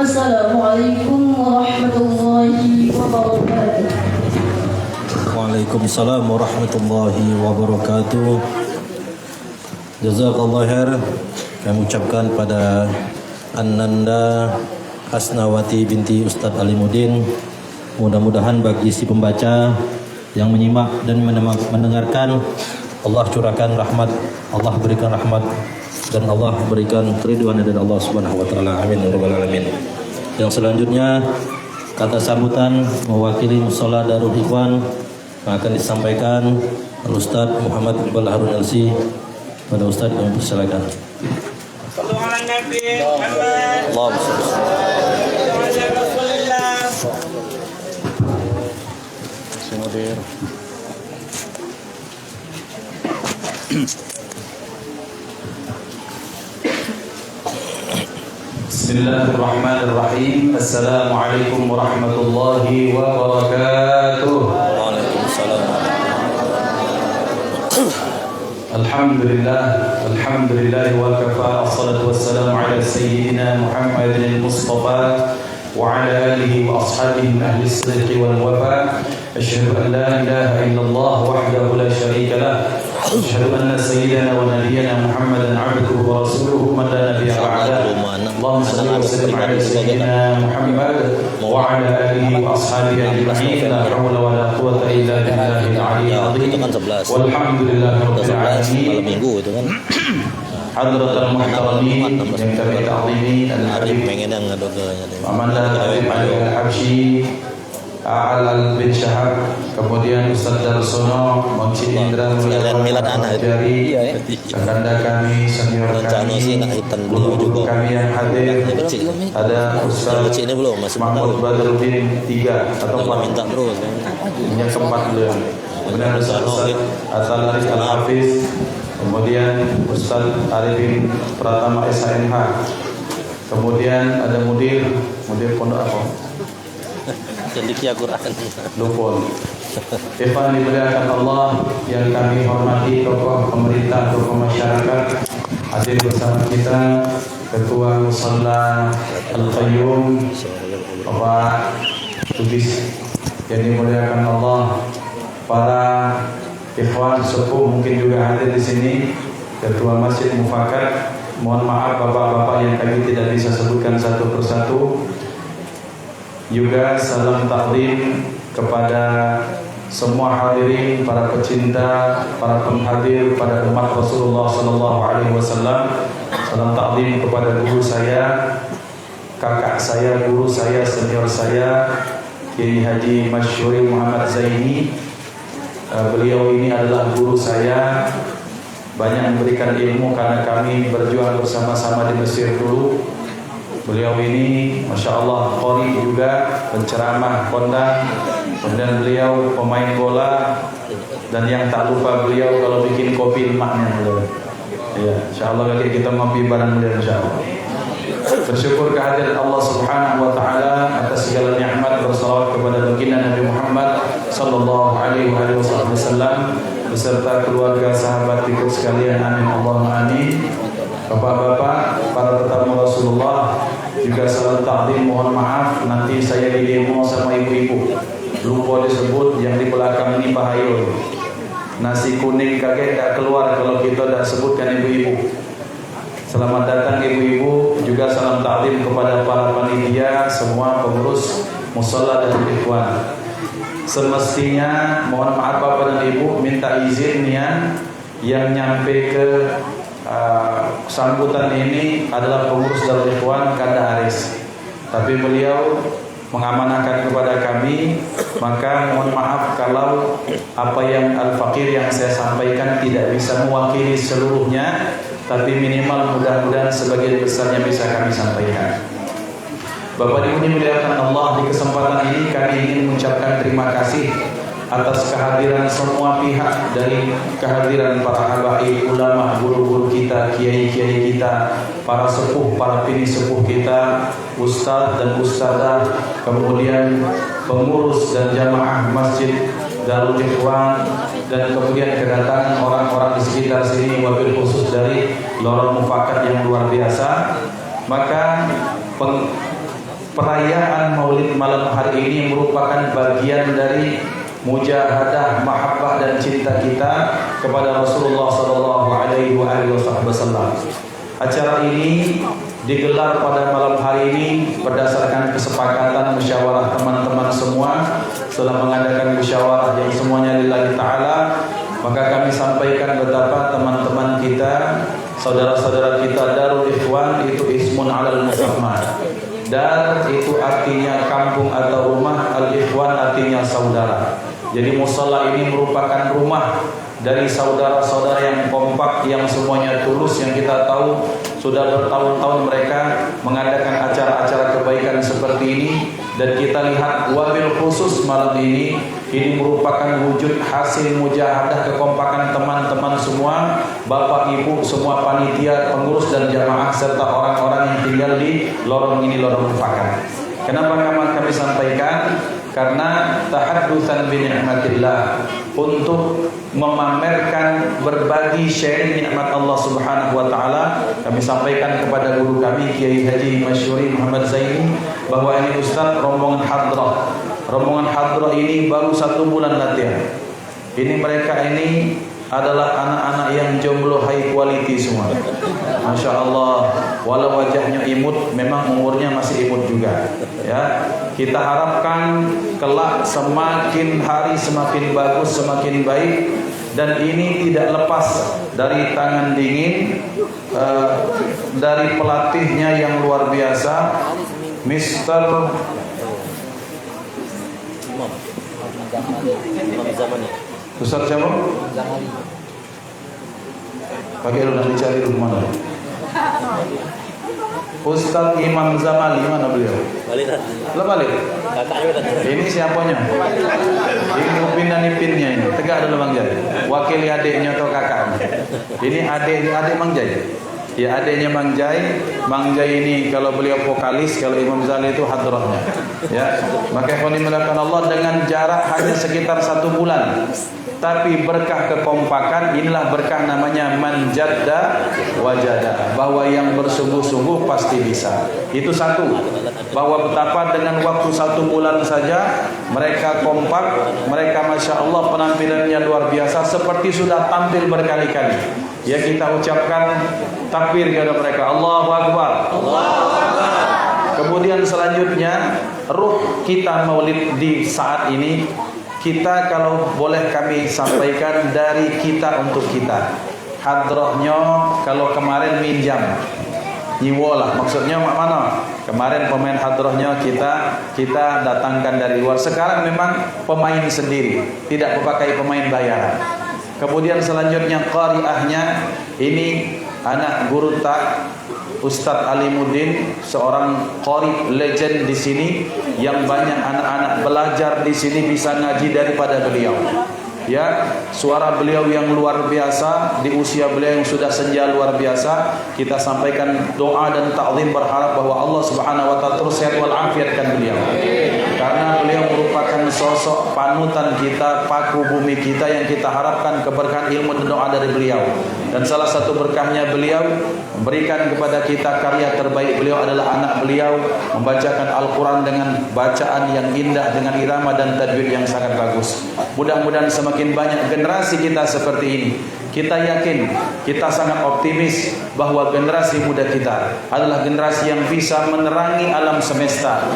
Wassalamualaikum warahmatullahi wabarakatuh. Waalaikumsalam warahmatullahi wabarakatuh. Jazakallah khair. Kami ucapkan pada Ananda Hasnawati binti Ustadz Alimuddin, mudah-mudahan bagi si pembaca yang menyimak dan mendengarkan, Allah curahkan rahmat, Allah berikan rahmat, dan Allah berikan keridhaan dari Allah Subhanahu wa taala. Amin ya rabbal alamin. Yang selanjutnya kata sambutan mewakili Mushola Darul Ikhwan akan disampaikan Ustaz Muhammad Iqbal Harun LC. Pada Ustaz kami persilakan. Bismillahirrahmanirrahim. Assalamualaikum warahmatullahi wabarakatuh. Waalaikumsalam. Alhamdulillah wa kafa. Assalatu wassalamu ala sayyidina Muhammadin al-Mustafa wa ala alihi wa ashabihi ahli as-sidqi wal wafa. Asyhadu an la ilaha illallah wahdahu la syarika lah. Asyhadu anna sayyidana wa nabiyyana Muhammadan 'abduhu wa rasuluhu man la nabiyya ba'dahu. Allahumma shalli wa sallim ala sayyidina Muhammad wa ala alihi wa ashabihi ajma'in. La hawla wa la quwwata illa billahil 'aliyyil 'azim. Walhamdulillahi rabbil alamin. Minggu itu kan. Hadratul muhtaramin yang kami ta'zimi al-habib pengen yang ngado-ngadonya. Amanah Habib Al-Habsyi, Al bin Syahab, kemudian Ustaz Darsono, Moci Indra Milad anak Jari, Kakanda kami, senior kami, guru kami yang hadir, ada Ustaz Mahmud Badruddin 3 atau 4 minta terus yang keempat beliau. Kemudian Ustaz Asal Arif Al-Hafiz, kemudian Ustaz Arifin Pratama SHMH, kemudian ada mudir pondok apa? Cendikia Quran. Lupon. Ikhwan dimuliakan Allah yang kami hormati, tokoh pemerintah, tokoh masyarakat, hadir bersama kita Ketua Mushola Al-Qayyum Bapak Tubis yang dimuliakan Allah, para ikhwan sepuh mungkin juga hadir di sini, Ketua Masjid Mufakat. Mohon maaf bapak-bapak yang kami tidak bisa sebutkan satu persatu. Juga salam takdim kepada semua hadirin, para pecinta, para penghadir, pada umat Rasulullah sallallahu alaihi wasallam. Salam takdim kepada guru saya, kakak saya, guru saya, senior saya, Kiai Haji Masyuri Muhammad Zaini. Beliau ini adalah guru saya, banyak memberikan ilmu karena kami berjuang bersama-sama di Mesir dulu. Beliau ini Masya Allah qori juga, penceramah, kondang. Kemudian beliau pemain bola. Dan yang tak lupa beliau kalau bikin kopi lemaknya beliau. Ya, Insya Allah kali kita ngopi bareng beliau Insya Allah. Bersyukur kehadiran Allah Subhanahu wa taala atas segala nikmat, bersalawat kepada baginda Nabi Muhammad sallallahu alaihi wasallam beserta keluarga, sahabat, ikut sekalian. Amin Allahumma amin. Bapak-bapak, para tetamu Rasulullah, juga salam takdim, mohon maaf nanti saya di demo sama ibu-ibu. Lupa disebut yang di belakang ini bahaya. Nasi kuning kaget tak keluar kalau kita tak sebutkan ibu-ibu. Selamat datang ibu-ibu, juga salam takdim kepada para panitia, semua pengurus Mushola dan Ikhwan. Semestinya mohon maaf Bapak dan Ibu, minta izin yang nyampe ke sambutan ini adalah pengurus Darul Ikhwan Kanda Aris. Tapi beliau mengamanahkan kepada kami, maka mohon maaf kalau apa yang Al-Fakir yang saya sampaikan tidak bisa mewakili seluruhnya, tapi minimal mudah-mudahan sebagian besarnya bisa kami sampaikan. Bapak Ibu dimuliakan Allah, di kesempatan ini kami ingin mengucapkan terima kasih atas kehadiran semua pihak, dari kehadiran para habaib, ulama, guru-guru kita, kiai-kiai kita, para sepuh, para pini sepuh kita, ustadz dan ustadzah, kemudian pengurus dan jamaah Masjid Darul Ikhwan, dan kemudian kedatangan orang-orang di sekitar sini, wabil khusus dari Lorong Mufakat yang luar biasa. Maka perayaan Maulid malam hari ini merupakan bagian dari mujahadah, mahabbah dan cinta kita kepada Rasulullah sallallahu alaihi wasallam. Acara ini digelar pada malam hari ini berdasarkan kesepakatan musyawarah teman-teman semua. Setelah mengadakan musyawarah yang semuanya lillahi ta'ala, maka kami sampaikan betapa teman-teman kita, saudara-saudara kita Darul Ikhwan itu ismun alal musamma. Dar itu artinya kampung atau rumah, al-ikhwan artinya saudara. Jadi musalla ini merupakan rumah dari saudara-saudara yang kompak, yang semuanya tulus, yang kita tahu sudah bertahun-tahun mereka mengadakan acara-acara kebaikan seperti ini. Dan kita lihat wabil khusus malam ini merupakan wujud hasil mujahadah kekompakan teman-teman semua, bapak ibu semua, panitia, pengurus dan jamaah serta orang-orang yang tinggal di lorong ini, lorong mufakat. Kenapa kami sampaikan? Karena tahaddusan bi ni'matillah, untuk memamerkan, berbagi, sharing nikmat Allah Subhanahu wa taala. Kami sampaikan kepada guru kami Kiai Haji Masyuri Muhammad Zaini bahwa ini Ustaz rombongan hadrah. Rombongan hadrah ini baru 1 bulan latihan. Ini mereka ini adalah anak-anak yang jomblo high quality semua. Masya Allah, walau wajahnya imut, memang umurnya masih imut juga. Ya, kita harapkan kelak semakin hari semakin bagus, semakin baik. Dan ini tidak lepas dari tangan dingin dari pelatihnya yang luar biasa, Mr. Ustaz siapa? Pakai lu nanti cari dulu mana? Ustaz Imam Zamali, mana beliau? Balik. Ini siapanya? Ini Upin dan Ipinnya ini. Tegak dulu Bang Jai. Wakili adiknya atau kakaknya. Ini adik Bang Jai. Ya, adiknya Bang Jai. Bang Jai ini kalau beliau vokalis, kalau Imam Zali itu hadrahnya. Ya, maka ikhwani melakukan Allah dengan jarak hanya sekitar 1 bulan. Tapi berkah kekompakan, inilah berkah namanya manjadda wajada, bahwa yang bersungguh-sungguh pasti bisa. Itu satu, bahwa betapa dengan waktu 1 bulan saja mereka kompak, mereka Masya Allah penampilannya luar biasa, seperti sudah tampil berkali-kali. Ya, kita ucapkan takbir kepada mereka, Allahu Akbar. Kemudian selanjutnya ruh kita maulid di saat ini, kita kalau boleh kami sampaikan dari kita untuk kita. Hadrohnya kalau kemarin minjam, nyiwolah, maksudnya mana? Kemarin pemain hadrohnya kita datangkan dari luar. Sekarang memang pemain sendiri, tidak memakai pemain bayaran. Kemudian selanjutnya qari'ahnya, ini anak guru tak Ustadz Alimuddin, seorang qari legend di sini, yang banyak anak-anak belajar di sini bisa ngaji daripada beliau. Ya, suara beliau yang luar biasa, di usia beliau yang sudah senja luar biasa. Kita sampaikan doa dan ta'zim, berharap bahwa Allah Subhanahu wa taala terus sehat wal afiatkan beliau. Karena beliau merupakan sosok panutan kita, paku bumi kita, yang kita harapkan keberkahan ilmu dan doa dari beliau. Dan salah satu berkahnya beliau memberikan kepada kita karya terbaik beliau adalah anak beliau membacakan Al-Quran dengan bacaan yang indah, dengan irama dan tajwid yang sangat bagus. Mudah-mudahan semakin banyak generasi kita seperti ini. Kita yakin, kita sangat optimis bahwa generasi muda kita adalah generasi yang bisa menerangi alam semesta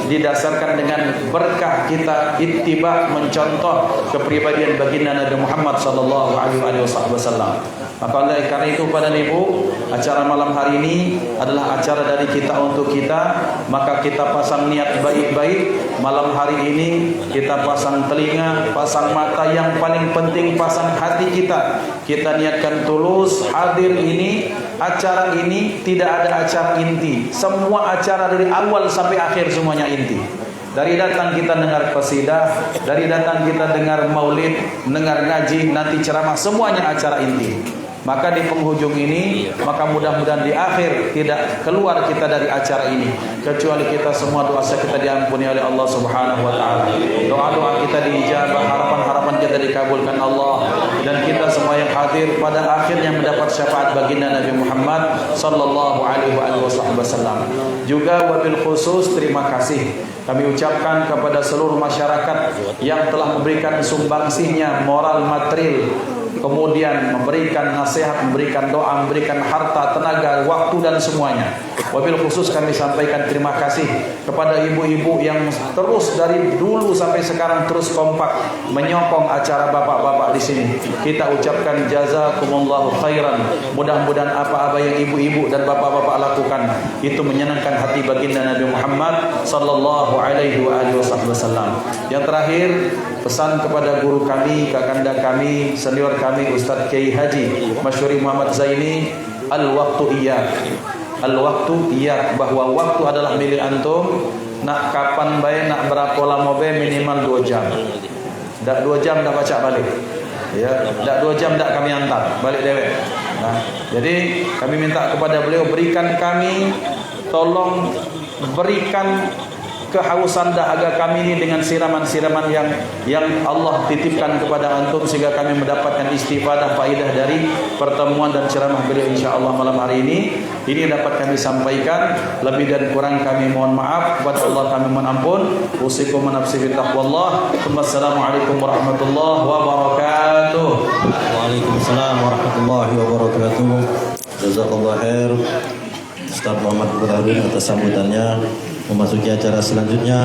didasarkan dengan berkah kita ittiba, mencontoh kepribadian baginda Nabi Muhammad sallallahu alaihi wasallam. Maka oleh karena itu pada Ibu, acara malam hari ini adalah acara dari kita untuk kita. Maka kita pasang niat baik-baik. Malam hari ini kita pasang telinga, pasang mata, yang paling penting pasang hati kita. Kita niatkan tulus hadir ini. Acara ini tidak ada acara inti. Semua acara dari awal sampai akhir semuanya inti. Dari datang kita dengar qasidah, dari datang kita dengar maulid, dengar ngaji, nanti ceramah, semuanya acara inti. Maka di penghujung ini, maka mudah-mudahan di akhir tidak keluar kita dari acara ini, kecuali kita semua doa kita diampuni oleh Allah Subhanahu wa taala. Doa-doa kita diijabah, harapan-harapan kita dikabulkan Allah, dan kita semua yang hadir pada akhirnya mendapat syafaat baginda Nabi Muhammad sallallahu alaihi wasallam. Juga wabil khusus terima kasih kami ucapkan kepada seluruh masyarakat yang telah memberikan sumbangsihnya moral material, kemudian memberikan nasihat, memberikan doa, memberikan harta, tenaga, waktu dan semuanya. Wabil khusus kami sampaikan terima kasih kepada ibu-ibu yang terus dari dulu sampai sekarang terus kompak menyokong acara bapak-bapak di sini. Kita ucapkan jazakumullahu khairan. Mudah-mudahan apa-apa yang ibu-ibu dan bapak-bapak lakukan itu menyenangkan hati baginda Nabi Muhammad sallallahu alaihi wasallam. Yang terakhir, pesan kepada guru kami, kakanda kami, senior kami Ustaz Kiai Haji Masyuri Muhammad Zaini, al-waqtu iyyak. Al-waqtu iyyak, bahwa waktu adalah milik antum. Nak kapan baik, nak berapa lama baik, minimal 2 jam. Dak 2 jam dak baca balik. Ya, dak 2 jam dak kami hantar balik dewek. Nah, jadi kami minta kepada beliau berikan kami, tolong berikan kehausan dahaga kami ini dengan siraman-siraman yang Allah titipkan kepada antum sehingga kami mendapatkan istifadah faidah dari pertemuan dan ceramah beliau insyaallah malam hari ini. Ini dapat kami sampaikan, lebih dan kurang kami mohon maaf, kepada Allah kami mohon ampun. Usikum wa nafsi bi taqwallah. Wassalamualaikum warahmatullahi wabarakatuh. Waalaikumsalam warahmatullahi wabarakatuh. Jazakallahu khair Ustaz Muhammad Burharun atas sambutannya. Memasuki acara selanjutnya,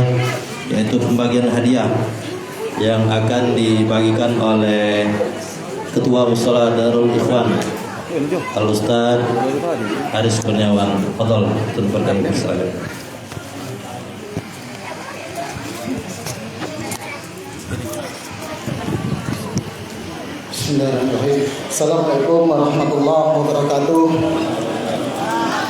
yaitu pembagian hadiah yang akan dibagikan oleh Ketua Mushola Darul Ikhwan Al-Ustaz Haris Kurniawan. Fadhol, terima kasih. Bismillahirrahmanirrahim. Assalamualaikum warahmatullahi wabarakatuh.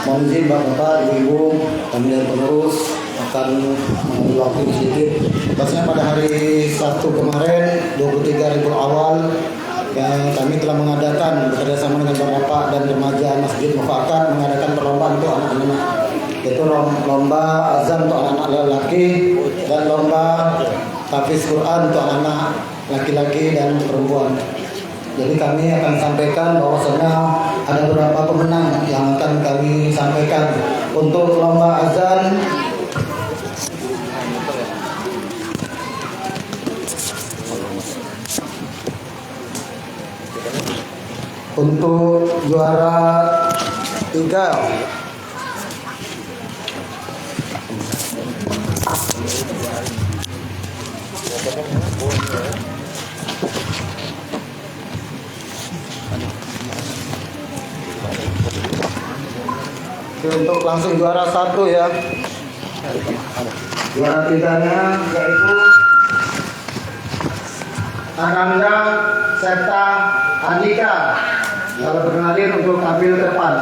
Mohon izin Bapak, Ibu, kami dan pengurus akan mengambil waktu sedikit. Bahasanya pada hari Sabtu kemarin 23 Rabiul Awal yang kami telah mengadakan bekerjasama dengan Bapak dan remaja Masjid Mufakat mengadakan perlombaan untuk anak-anak, yaitu lomba azan untuk anak-anak laki-laki dan lomba tahfiz Quran untuk anak-anak laki-laki dan perempuan. Jadi kami akan sampaikan bahwasanya ada beberapa pemenang yang akan kami sampaikan untuk lomba azan. Untuk juara 3 untuk langsung juara 1 ya. Juara 3-nya yaitu Ananda serta Andika. Kalau berkenalin untuk tampil ke depan.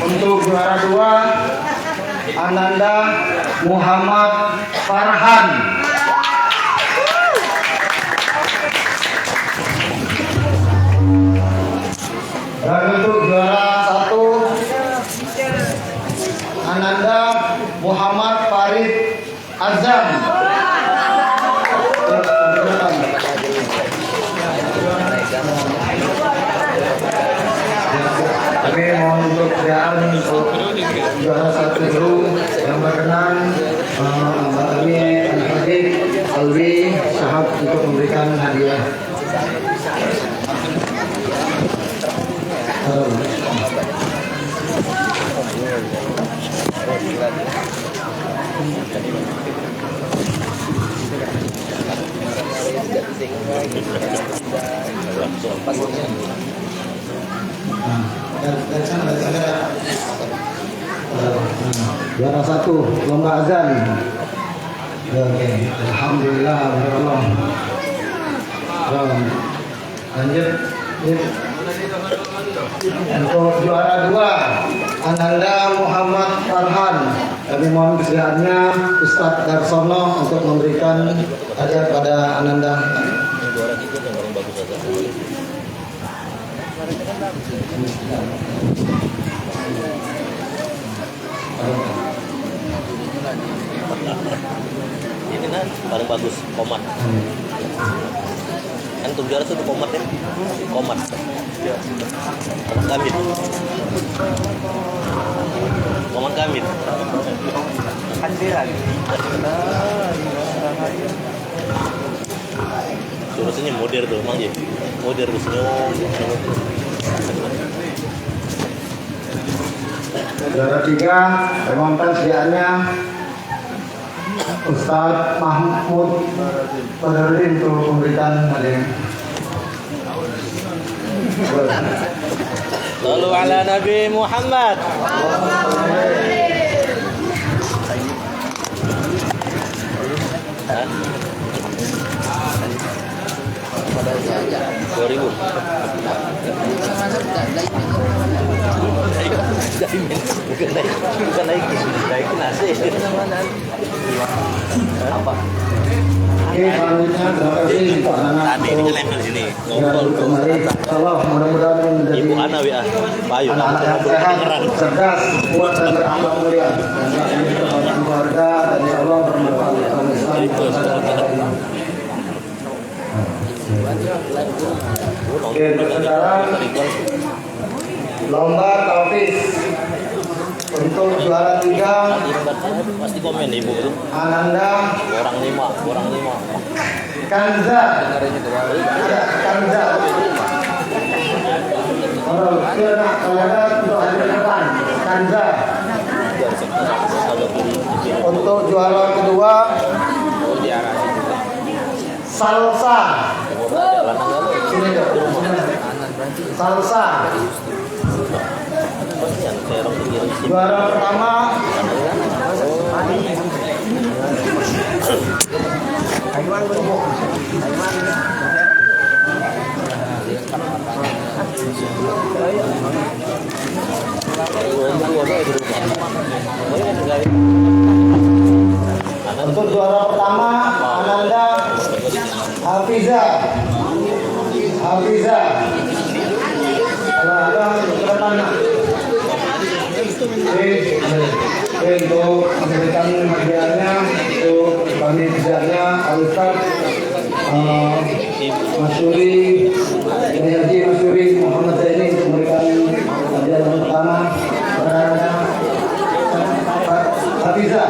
Untuk juara 2 Ananda Muhammad Farhan. Dan untuk juara 1 Ananda Muhammad Farid Azam. Kami mohon untuk kesediaan untuk juara 1 dulu yang berkenan Mbak Ami adik Alwi Syahab untuk memberikan hadiah. Juara 1 lomba azan. Oke, alhamdulillah, Allah. Lanjut. Untuk juara 2 Ananda Muhammad Farhan. Kami mohon kesediaannya Ustadz Darsono untuk memberikan hadiah pada Ananda. paling bagus Komat. Kan untuk juara itu Komat ya. Komat. Komat Kamit. Komat Kamit. Andiran. Rasanya modern tuh, emang ya. Modern tuh senyum. Juara 3, remontan sediaannya Ustadz Mahmud Kodarudin untuk pemberitaan hadiah. Lalu ala Nabi Muhammad. Hah? 2000. Bukan naikin nasi. Apa? Oke, selanjutnya terima kasih Pak Nana. Tadi ini level sini. Ngobrol kembali. Insyaallah mudah-mudahan ini menjadi Ibu Ana ya, Bayu. anak-anak yang sehat, cerdas, kuat dan berakhlak mulia. Dan ini keluarga dari Allah bermanfaat bagi Islam dan agama. Oke, untuk sekarang lomba taufis untuk juara 3 Pasti komen ibu itu. Ananda Orang lima. Kanza. Kanza. Kalau kira ada untuk hadir depan Kanza. Untuk juara kedua Salsa. Salsa. Juara pertama untuk juara pertama Ananda Hafiza. Kalau ada ke depan. Untuk memberikan hadiahnya untuk kami hadiahnya Al-Ustaz Masyuri Haji Masyuri Muhammad Zaini untuk memberikan hadiah yang pertama kepada Hafiza.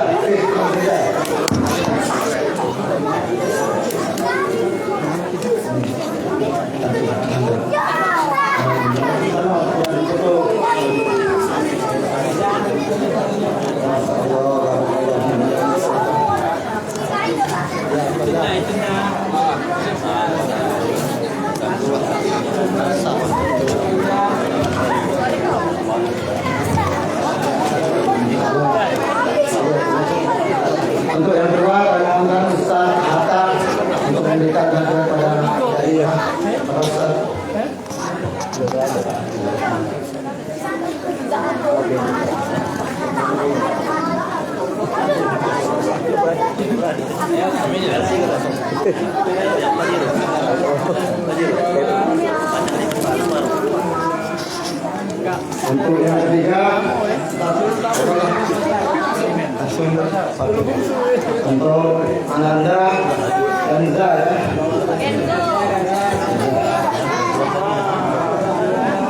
Untuk yang kedua, kami undang Ustaz Hatta untuk memberikan hadiah pada hadiah para Ustaz. Untuk yang ketiga, untuk Ananda Enza ya.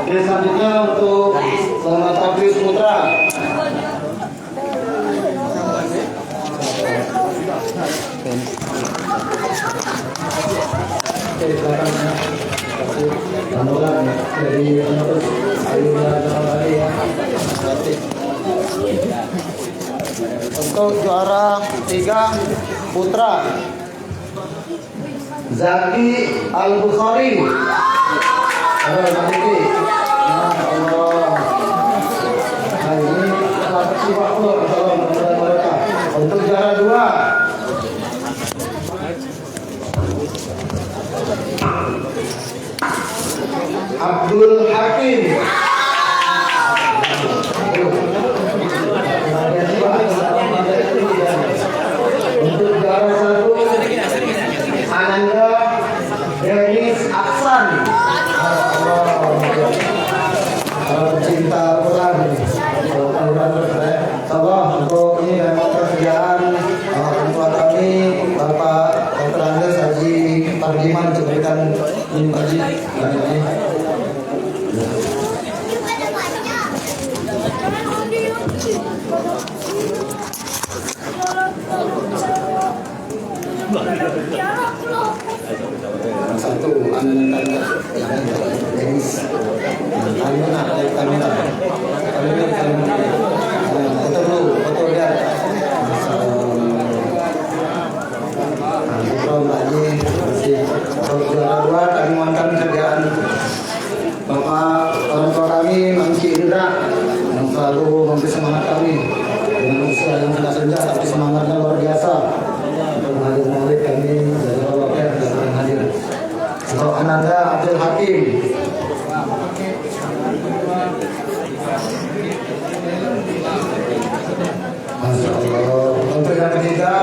Oke, selanjutnya untuk Selamat Taufik Putra. Oke, silakan. Tambulan dari penerus Ayunya Jalan ya. Untuk juara 3 putra Zaki Al-Bukhari. Halo Zaki. Allah. Nah, ini selamat simak mereka. Untuk juara 2 Abdul Hakim. Untuk juara 1 Ananda Denis Aksan. Cinta Quran. Salah untuk ini dan pekerjaan ketua kami Bapak Satu kami mohonkan kerjaan Bapak orang tua kami, Mangki Indra, yang selalu memberi semangat kami dengan usia yang sudah senja, tapi semangatnya luar biasa untuk menghadir maulid kami dari Allah dan yang hadir. Untuk Ananda Abdul Hakim, Masya Allah. Untuk yang ketiga,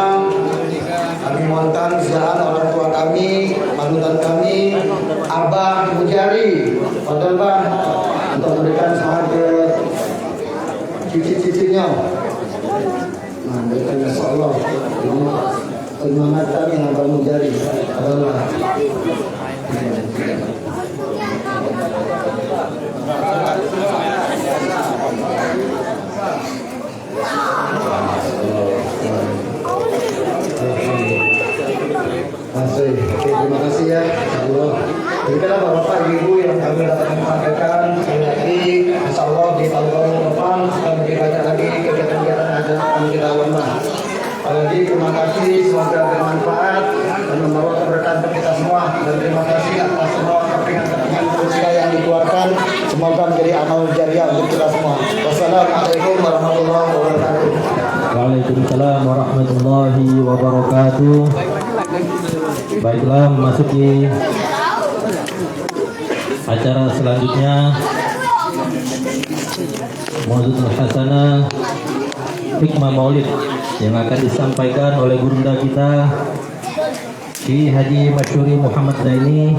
kami mohonkan kesejahteraan orang tua kami, panutan kami, Abah Mujari, Fadol Bang, untuk memberikan semangat ke cici-cicinya. Nah, berikan Masya Allah, semangat kami Abah Mujari, Fadol Bang. Terima kasih ya, Allah. Berikanlah Bapak Ibu yang kami datang menyampaikan sekali lagi, Insya Allah di tahun depan akan lebih banyak lagi kegiatan-kegiatan yang ada yang kita lomba. Lagi terima kasih, semoga bermanfaat dan membawa keberkahan untuk kita semua. Dan terima kasih atas semua kepingan-kepingan usia yang dikeluarkan. Semoga menjadi amal jariah untuk kita semua. Wassalamualaikum warahmatullahi wabarakatuh. Waalaikumsalam warahmatullahi wabarakatuh. Baiklah, memasuki acara selanjutnya, Maududul Hasanah Hikmah Maulid yang akan disampaikan oleh gurunda kita Ki Haji Masyuri Muhammad Zaini.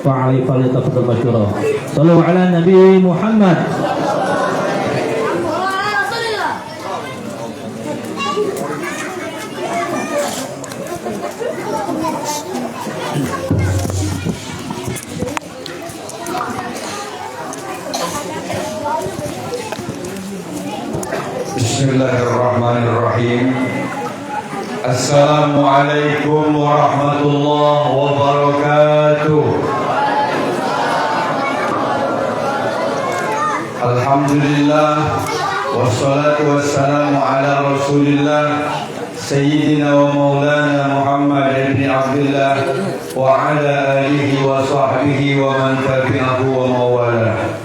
Fa'alifalitafaddal masyurah. Sallu ala Nabi Muhammad. Bismillahirrahmanirrahim. Assalamualaikum warahmatullahi wabarakatuh. Alhamdulillah, wassalatu wassalamu ala rasulillah Sayyidina wa maulana Muhammad ibn Abdullah wa ala alihi wa sahbihi wa man tabi'ahu wa mawala.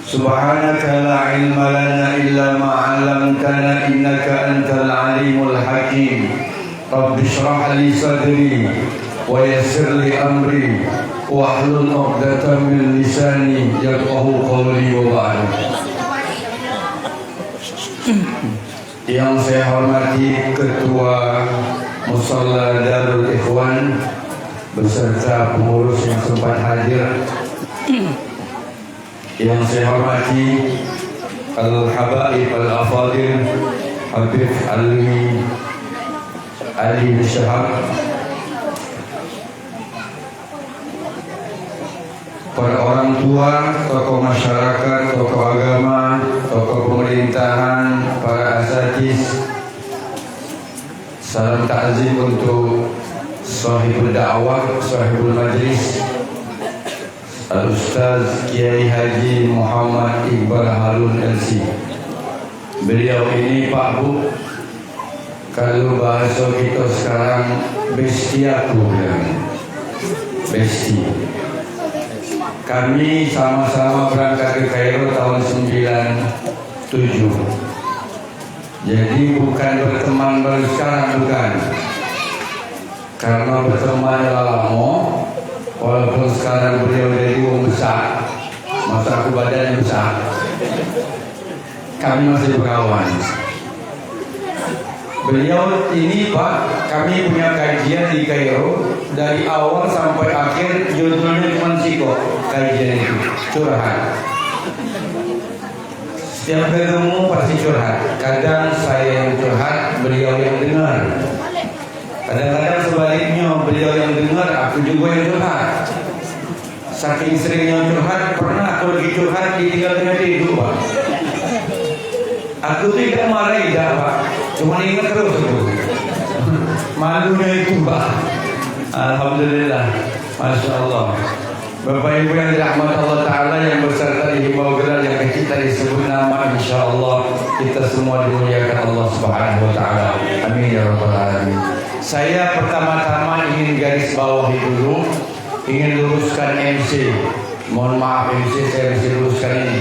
Subhanaka la ilma lana illa ma 'allamtana innaka antal alimul hakim. Rabbi shrah li sadri wa yassir li amri wahlul 'uqdatam min lisani yafqahu qawli wa ba'd. Yang saya hormati Ketua Musalla Darul Ikhwan beserta pengurus yang sempat hadir, yang saya hormati Al-Habaib Al-Afadil Habib Ali bin Syahab, para orang tua, tokoh masyarakat, tokoh agama, tokoh pemerintahan, para asatidz. Salam takzim untuk sahibul dakwah, sahibul majlis, Al-Ustaz Kiai Haji Muhammad Iqbal Harun LC. Beliau ini Pak Bu, kalau bahasa kita sekarang bestiaku bilang, besti. Kami sama-sama berangkat ke Kairo tahun 97. Jadi bukan berteman baru sekarang, bukan. Karena berteman lama. Walaupun sekarang beliau jadi orang besar, masa aku badannya besar, kami masih berkawan. Beliau ini Pak, kami punya kajian di Kairo dari awal sampai akhir, judulnya cuma Siko. Kajian itu curhat. Setiap ketemu pasti curhat. Kadang saya yang curhat, beliau yang dengar. Kadang-kadang sebaliknya, beliau yang dengar, aku juga yang curhat. Saking seringnya curhat, pernah aku lagi curhat ditinggalkan tidur Pak. Aku tidak marah, tidak Pak, cuma ingat terus itu. Malunya itu Pak. Alhamdulillah. Masya Allah. Bapak Ibu yang dirahmati Allah Ta'ala, yang berserta di himbau gelar yang kecil tadi sebut nama, insya Allah kita semua dimuliakan Allah Subhanahu Wa Ta'ala. Amin ya Rabbal Alamin. Saya pertama-tama ingin garis bawahi dulu, ingin luruskan MC. Mohon maaf MC, saya mesti luruskan ini.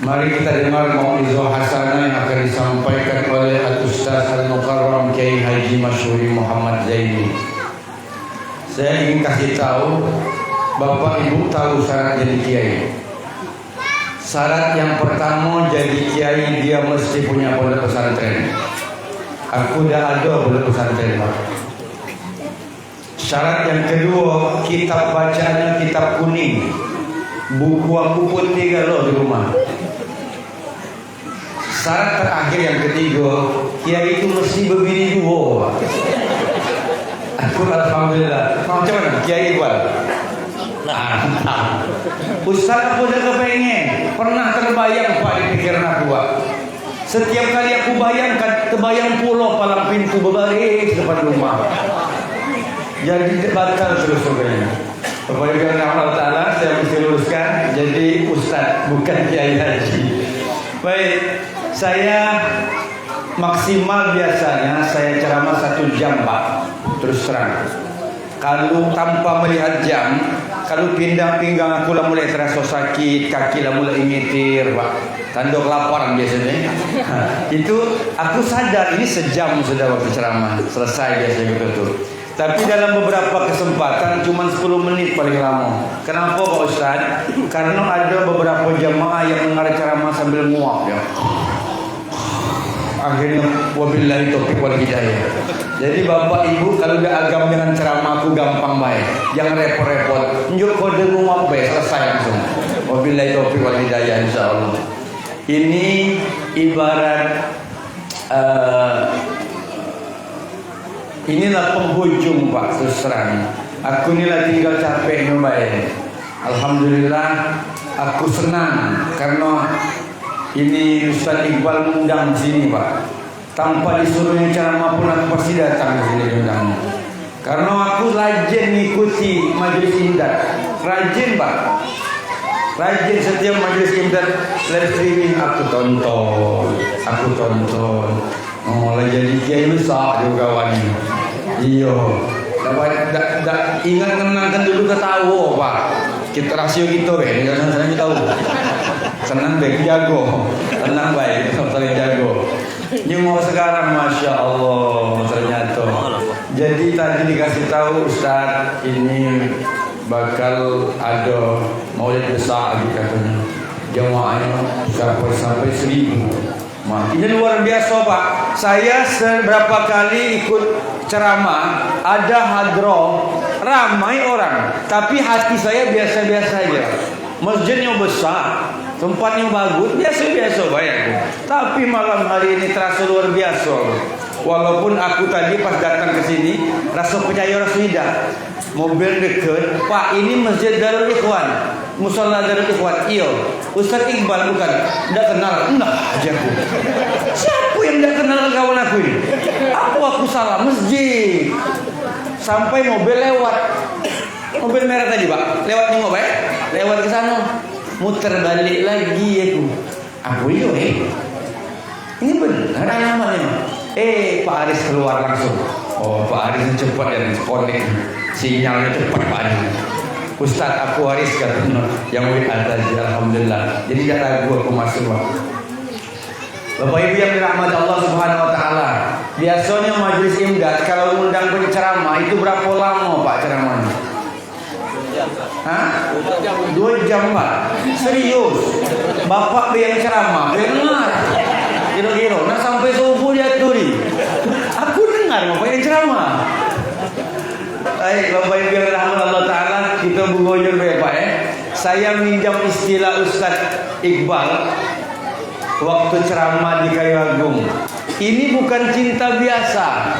Mari kita dengar mau'izah hasanah yang akan disampaikan oleh Al-Ustaz Al-Mukarram Kiai Haji Masyhuri Muhammad Zaini. Saya ingin kasih tahu, Bapak Ibu tahu syarat jadi kiai. Syarat yang pertama jadi kiai dia mesti punya pondok pesantren. Aku dah ada pondok pesantren Pak. Syarat yang kedua, kitab bacanya kitab kuning. Buku aku pun 3 loh di rumah. Syarat terakhir yang ketiga, kiai itu mesti berbini 2. Aku alhamdulillah. Macam mana? Kiai Iqbal. Nah, Ustaz aku udah kepengen. Pernah terbayang Pak di pikiran aku Pak. Setiap kali aku bayangkan, terbayang pulau palang pintu berbaris depan rumah. Jadi bakal terus sebenarnya. Bapak Ibu yang Allah Ta'ala, saya mesti luruskan. Jadi Ustaz, bukan Kiai Haji. Baik, saya maksimal biasanya saya ceramah 1 jam Pak. Terus terang, kalau tanpa melihat jam, kalau pinggang aku lah mulai terasa sakit, kaki lah mulai ngetir Pak, tanda kelaparan biasanya. Itu aku sadar ini sejam sudah waktu ceramah selesai biasanya betul. Tapi dalam beberapa kesempatan cuma 10 menit paling lama. Kenapa Pak Ustaz? Karena ada beberapa jamaah yang mendengar ceramah sambil nguap ya. Akhirnya wabillahi taufiq wal hidayah. Jadi Bapak Ibu kalau udah agam dengan ceramah aku gampang baik. Jangan repot-repot. Njuk kode nguap baik, selesai langsung. Wabillahi taufiq wal hidayah insyaallah. Ini ibarat inilah penghujung Pak, terus terang. Aku inilah tinggal capek nyobain. Alhamdulillah aku senang karena ini Ustaz Iqbal mengundang di sini Pak. Tanpa disuruhnya ceramah pun aku pasti datang ke sini diundang. Karena aku rajin mengikuti majelis imdad. Rajin Pak. Rajin setiap majelis imdad live streaming aku tonton. Oh, lah jadi kiai besar juga kawan ini. Iya. Dapat ingat menangkan dulu ke tahu Pak. Kita rasio kita jangan saling tahu. Senang baik jago, tenang baik, saling jago. Nyunggu sekarang Masya Allah ternyata. Jadi tadi dikasih tahu Ustaz ini bakal ada maulid besar gitu katanya. Jamaahnya sampai 1.000. Ini luar biasa Pak. Saya beberapa kali ikut ceramah, ada hadroh, ramai orang, tapi hati saya biasa-biasa aja. Masjidnya besar, tempatnya bagus, biasa-biasa bayarku. Tapi malam hari ini terasa luar biasa. Walaupun aku tadi pas datang ke sini rasa percaya rasa tidak. Mobil dekat, Pak ini Masjid Darul Ikhwan, Musalla Darul Ikhwan. Iya, Ustaz Iqbal bukan? Tidak kenal, nah aja aku. Siapa yang tidak kenal kawan aku ini? Aku salah masjid. Sampai mobil lewat. Mobil merah tadi Pak, lewat nih Pak, lewat ke sana, muter balik lagi aku ini benar alamatnya. Pak Aris keluar langsung. Oh Pak Aris cepat dan connect, sinyalnya cepat Pak Aris. Ustaz aku Aris katanya yang WA tadi, alhamdulillah. Jadi tidak ragu aku masuk Pak. Bapak Ibu yang dirahmati Allah Subhanahu Wa Taala, biasanya majelis imdad kalau mengundang penceramah itu berapa lama Pak ceramahnya? 2 jam Pak. Serius. Bapak yang ceramah dengar. Kira-kira nak sampai subuh dia turi. Aku dengar Bapak yang ceramah. Baik Bapak Ibu yang dirahmati Allah Ta'ala, kita bugojur Bapak Saya minjam istilah Ustaz Iqbal waktu ceramah di Kayu Agung. Ini bukan cinta biasa.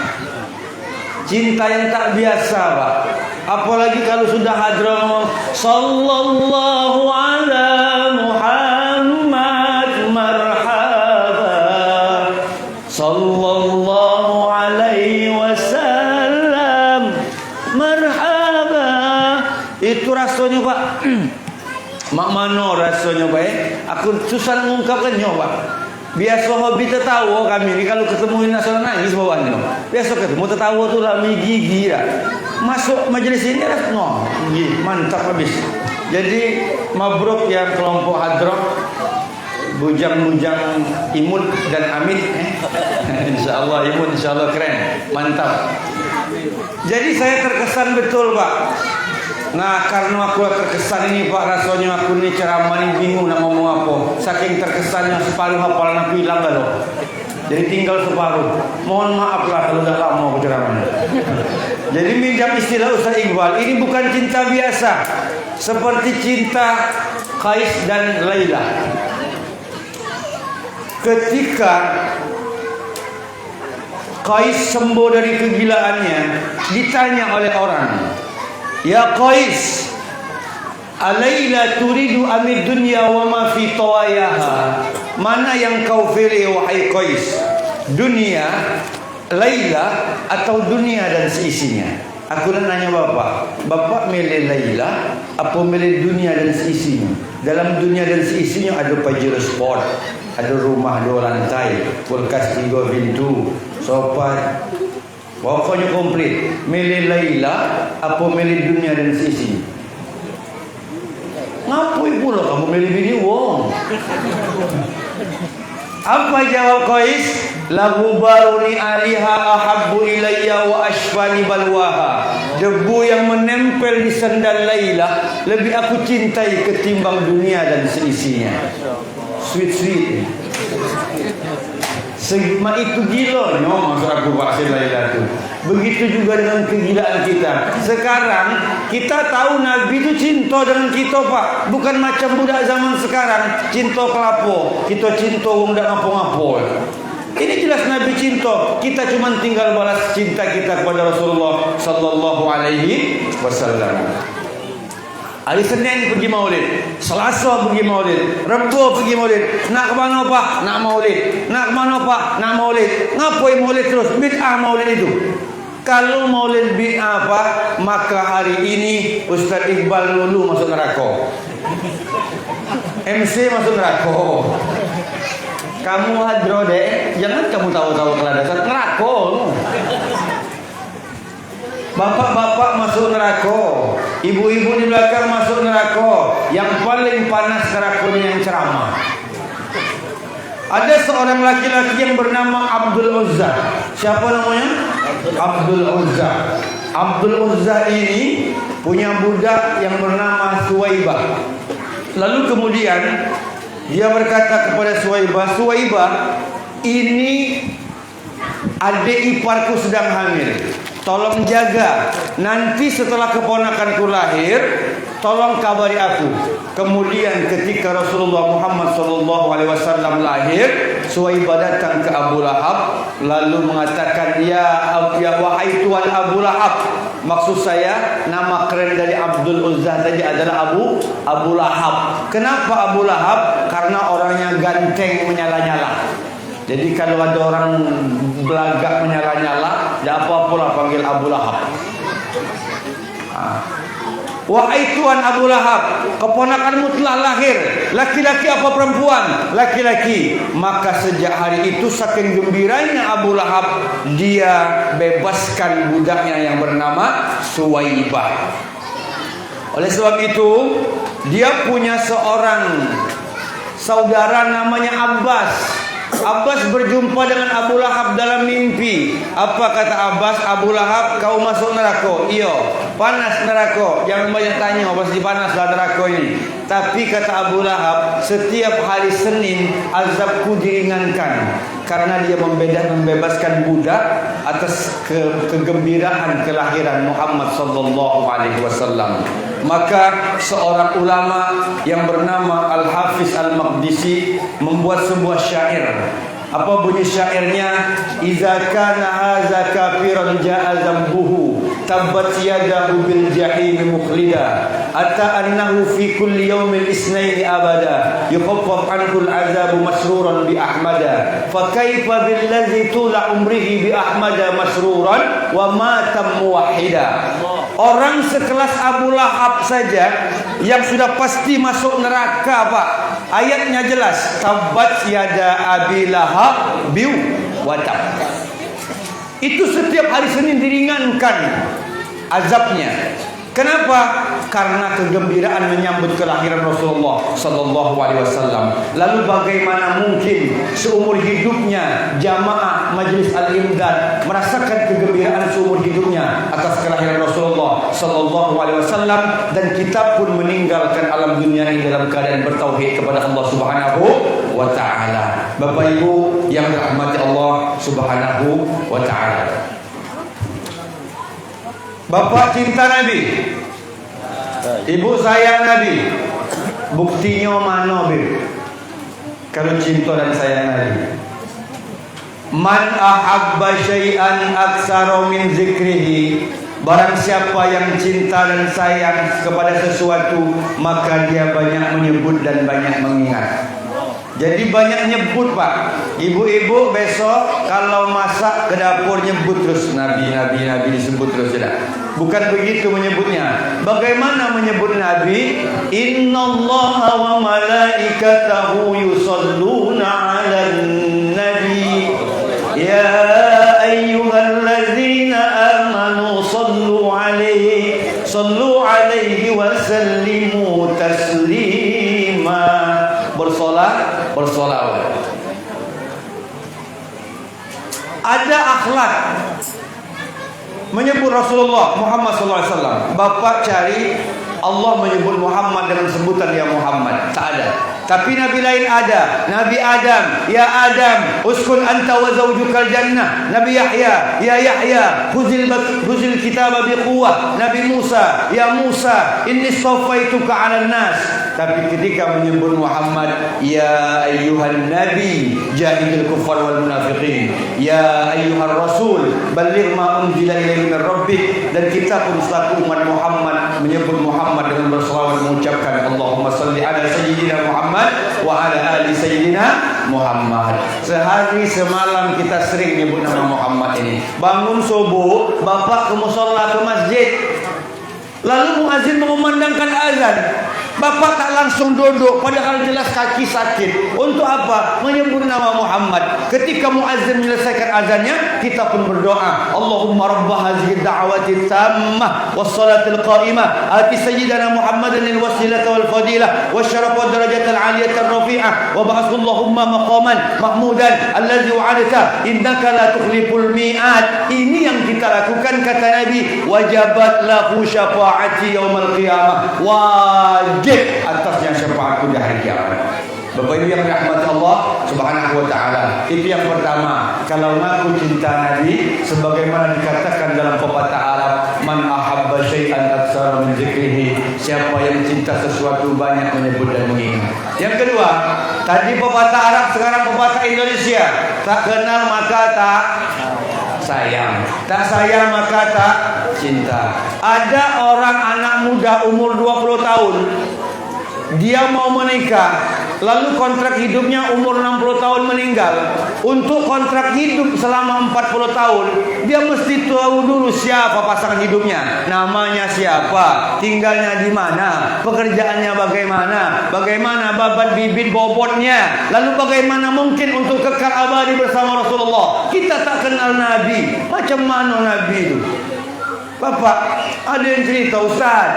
Cinta yang tak biasa Pak. Apalagi kalau sudah hadrah sallallahu ala Muhammad marhaba sallallahu alaihi wasallam. Marhaba. Itu rasanya Pak. Mak mano rasanya Pak. Aku susah mengungkapkannya Pak. Biasa hobi tertawa kami ni kalau ketemu nasional nangis bawahnya. Biasa ketemu tertawa tu lah gigi dah. Masuk majlis ini dah no. Mantap habis. Jadi mabruk yang kelompok hadroh, bujang-bujang Imut dan Amit. InsyaAllah Imut, insyaAllah keren, mantap. Jadi saya terkesan betul Pak. Nah karena aku terkesan ini Pak, rasanya aku ni ceramah ni bingung nak ngomong apa. Saking terkesannya separuh hafalan aku hilang loh. Jadi tinggal separuh. Mohon maaf lah kalau dah lama aku ceramahnya. Jadi minjam istilah Ustaz Iqbal, ini bukan cinta biasa seperti cinta Qais dan Laila. Ketika Qais sembuh dari kegilaannya, ditanya oleh orang, "Ya Qais, Alaila turidu amid dunya wa ma fi tawayaha?" Mana yang kau pilih wahai Qais? Dunia, Laila atau dunia dan seisinya? Aku nak nanya Bapak milih Laila apa milih dunia dan seisinya? Dalam dunia dan seisinya ada Pajero Sport, ada rumah 2 lantai, kulkas 3 pintu, sofa, pokoknya komplit. Milih Laila apa milih dunia dan seisinya? Ngapain pula kamu milih bini wong? Apa jawab Qais? Lagu baruni aliha ahabbu ilayya wa ashfani balwaha. Debu yang menempel di sandal Laila lebih aku cintai ketimbang dunia dan seisinya. Sweet. Segma itu gila maksud aku Pak Laila itu. Begitu juga dengan kegilaan kita. Sekarang kita tahu Nabi itu cinta dengan kita Pak. Bukan macam budak zaman sekarang cinta kelapo, kita cinta wong dak ngapo-ngapo. Ini jelas Nabi cinta. Kita cuma tinggal balas cinta kita kepada Rasulullah sallallahu alaihi wasallam. Hari Senin pergi maulid, Selasa pergi maulid, Rabu pergi maulid. Nak ke mana Pak? Nak maulid. Nak ke mana Pak? Nak maulid. Ngapain maulid terus? Bid'ah maulid itu. Kalau maulid bid'ah Pak, maka hari ini Ustaz Iqbal Lulu masuk neraka. MC masuk neraka. Kamu hadro deh, jangan kamu tahu-tahu keladasan neraka. Bapak-bapak masuk neraka, ibu-ibu di belakang masuk neraka. Yang paling panas nerakanya yang ceramah. Ada seorang laki-laki yang bernama Abdul Uzza. Siapa namanya? Abdul Uzza. Abdul Uzza ini punya budak yang bernama Suwaibah. Lalu kemudian dia berkata kepada Suwaibah, "Suwaibah, ini adik iparku sedang hamil. Tolong jaga. Nanti setelah keponakanku lahir, tolong kabari aku." Kemudian ketika Rasulullah Muhammad SAW lahir, Suwaibah datang ke Abu Lahab lalu mengatakan, ya wahai tuan Abu Lahab. Maksud saya nama keren dari Abdul Uzza tadi adalah Abu Lahab. Kenapa Abu Lahab? Karena orangnya ganteng menyala-nyala. Jadi kalau ada orang belagak menyala-nyala, ya apa-apalah panggil Abu Lahab. Wahai tuan Abu Lahab, keponakanmu telah lahir. Laki-laki apa perempuan? Laki-laki. Maka sejak hari itu saking gembiranya Abu Lahab, dia bebaskan budaknya yang bernama Suwaibah. Oleh sebab itu, dia punya seorang saudara namanya Abbas. Abbas berjumpa dengan Abu Lahab dalam mimpi. Apa kata Abbas? Abu Lahab, kau masuk neraka. Iya, panas neraka. Jangan banyak tanya, pasti panas lah neraka ini. Tapi kata Abu Lahab, setiap hari Senin azabku diringankan karena dia membebaskan budak atas kegembiraan kelahiran Muhammad sallallahu alaihi wasallam. Maka seorang ulama yang bernama Al-Hafiz Al-Maqdisi membuat sebuah syair. Apa bunyi syairnya? Iza kana haza kafiran ja'a zambuhu tabbat yadahu bil jahim mukhlida ata annahu fi kulli yawmil isnaini abada yukhaffaf anhu al azabu masruran bi ahmada fa kaifa bil ladzi tula umrihi bi ahmada masruran wa mata muwahhida. Orang sekelas Abu Lahab saja yang sudah pasti masuk neraka, Pak. Ayatnya jelas, tabbat yada Abi Lahab biu watab. Itu setiap hari Senin diringankan azabnya. Kenapa? Karena kegembiraan menyambut kelahiran Rasulullah sallallahu alaihi wasallam. Lalu bagaimana mungkin seumur hidupnya jamaah Majelis Al-Imdad merasakan kegembiraan seumur hidupnya atas kelahiran Rasulullah sallallahu alaihi wasallam, dan kita pun meninggalkan alam dunia ini dalam keadaan bertauhid kepada Allah Subhanahu wa taala. Bapak Ibu yang dirahmati Allah Subhanahu wa taala. Bapak cinta Nabi, ibu sayang Nabi. Buktinya mana, Bir? Kalau cinta dan sayang Nabi. Man ahabba syai'an aktsara min zikrihi. Barang siapa yang cinta dan sayang kepada sesuatu, maka dia banyak menyebut dan banyak mengingat. Jadi banyak nyebut, Pak. Ibu-ibu besok kalau masak ke dapur nyebut terus Nabi disebut terus, tidak? Bukan begitu menyebutnya. Bagaimana menyebut Nabi? Innallaha wa malaikatahu yusholluna 'alan nabi. Ya ayyuhalladzina amanu sallu 'alaihi wa sallimu taslima. Bersolawat. Ada akhlak menyebut Rasulullah Muhammad SAW. Bapak cari Allah menyebut Muhammad dengan sebutan ya Muhammad, tak ada. Tapi Nabi lain ada. Nabi Adam, ya Adam, uskun anta wa zawjukal jannah. Nabi Yahya, ya Yahya, khuzil kitaba biquwwah. Nabi Musa, ya Musa, inni safaituka 'alan nas. Tapi ketika menyebut Muhammad, ya ayyuhan nabi jahidil kuffar wal munafiqin, ya ayyuhar rasul balligh ma unzila ilaika min rabbik. Dan kita pun selaku umat Muhammad menyebut Muhammad dengan berselawat mengucapkan Allahumma salli ala sayyidina Muhammad wa ala ali sayyidina Muhammad. Sehari semalam kita sering menyebut nama Muhammad ini. Bangun subuh, bapak ke musholla, ke masjid, lalu muazin mengumandangkan azan, bapak tak langsung duduk, padahal jelas kaki sakit. Untuk apa? Menyebut nama Muhammad. Ketika muazzin menyelesaikan azannya, kita pun berdoa, Allahumma rabbah hadhihi da'wati tammah wassalatil qa'imah ati sayyidina Muhammadan alwasilata wal fadilah wasyaraf wad darajatal aliyata rafi'ah wa ba'athu Allahumma maqaman mahmudan alladzi wa'adta innaka la tukhliful mi'ad. Ini yang kita lakukan, kata Nabi, wajabat lahu syafa'ati yaumil qiyamah. Wajib atasnya syafaatku di hari kiamat. Bapak Ibu yang dirahmati Allah Subhanahu wa taala. Itu yang pertama. Kalau mengaku cinta Nabi, sebagaimana dikatakan dalam pepatah Arab, man ahabba syai'an aktsara min dzikrihi. Siapa yang cinta sesuatu banyak menyebut dan mengingat. Yang kedua, tadi pepatah Arab, sekarang pepatah Indonesia. Tak kenal maka tak sayang, tak sayang maka tak cinta. Ada orang anak muda umur 20 tahun, dia mau menikah, lalu kontrak hidupnya umur 60 tahun meninggal. Untuk kontrak hidup selama 40 tahun, dia mesti tahu dulu siapa pasangan hidupnya, namanya siapa, tinggalnya di mana, pekerjaannya bagaimana, bagaimana babat bibit bobotnya, lalu bagaimana mungkin untuk kekal abadi bersama Rasulullah. Kita tak kenal Nabi, macam mana Nabi itu? Bapak, ada yang cerita, Ustaz,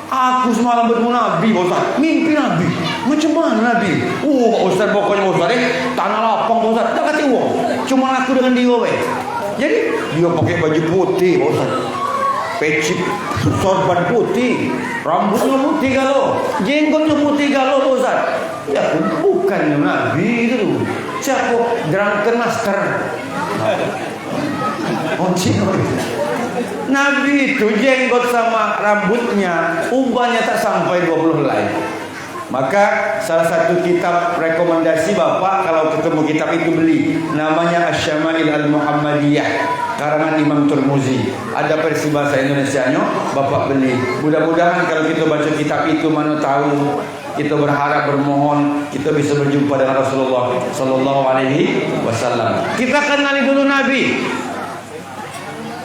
aku semalam bertemu Nabi, Ustaz. Mimpi Nabi. Macam mana Nabi? Pak Ustaz, pokoknya Ustaz, tanah lapang Ustaz. Tak kata uang. Cuma aku dengan dia, weh. Jadi dia pakai baju putih, Ustaz. Peci sorban putih, rambutnya putih galau, jenggotnya putih galau, Ustaz. Ya, bukannya Nabi itu. Siapa? Drunken Master. Nabi itu jenggot sama rambutnya, ubahnya tak sampai 20 helai. Maka salah satu kitab rekomendasi Bapak kalau ketemu kitab itu beli. Namanya Asy-Syama'il Al-Muhammadiyah, karangan Imam Tirmizi. Ada versi bahasa Indonesianya, Bapak beli. Mudah-mudahan kalau kita baca kitab itu, mana tahu kita berharap, bermohon kita bisa berjumpa dengan Rasulullah sallallahu alaihi wasallam. Kita kenali dulu Nabi.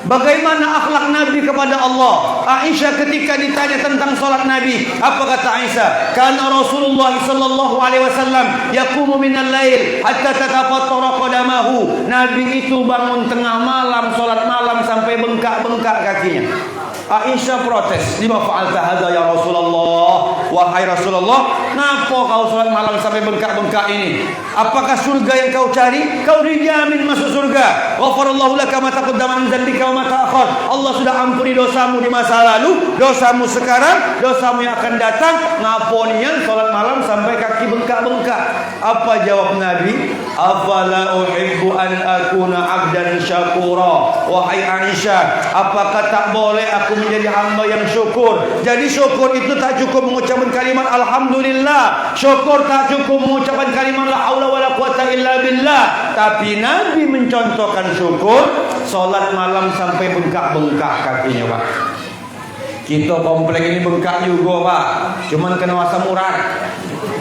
Bagaimana akhlak Nabi kepada Allah? Aisyah ketika ditanya tentang salat Nabi, apa kata Aisyah? Kana Rasulullah sallallahu alaihi wasallam yaqumu minal lail hatta tatafattara qadamahu. Nabi itu bangun tengah malam, salat malam sampai bengkak-bengkak kakinya. Aisyah protes, "Lima fa'alta hadza ya Rasulullah?" Wahai Rasulullah, kenapa kau salat malam sampai bengkak-bengkak ini? Apakah surga yang kau cari? Kau dijamin masuk surga. Ghafarallahu laka ma taqaddama min dzambika wa ma ta'akhkhar. Allah sudah ampuni dosamu di masa lalu, dosamu sekarang, dosamu yang akan datang. Ngaponian salat malam sampai kaki bengkak-bengkak. Apa jawab Nabi? Afala uhibbu an akuna 'abdan syakura. Wahai Aisyah, apakah tak boleh aku menjadi hamba yang syukur? Jadi syukur itu tak cukup mengucapkan kalimat alhamdulillah, syukur tak cukup mengucapkan kalimat la haula wala quwata illa billah, tapi Nabi mencontohkan syukur salat malam sampai bengkak-bengkak kakinya, Pak. Kita komplek ini bengkak juga, Pak, cuman kena asam urat,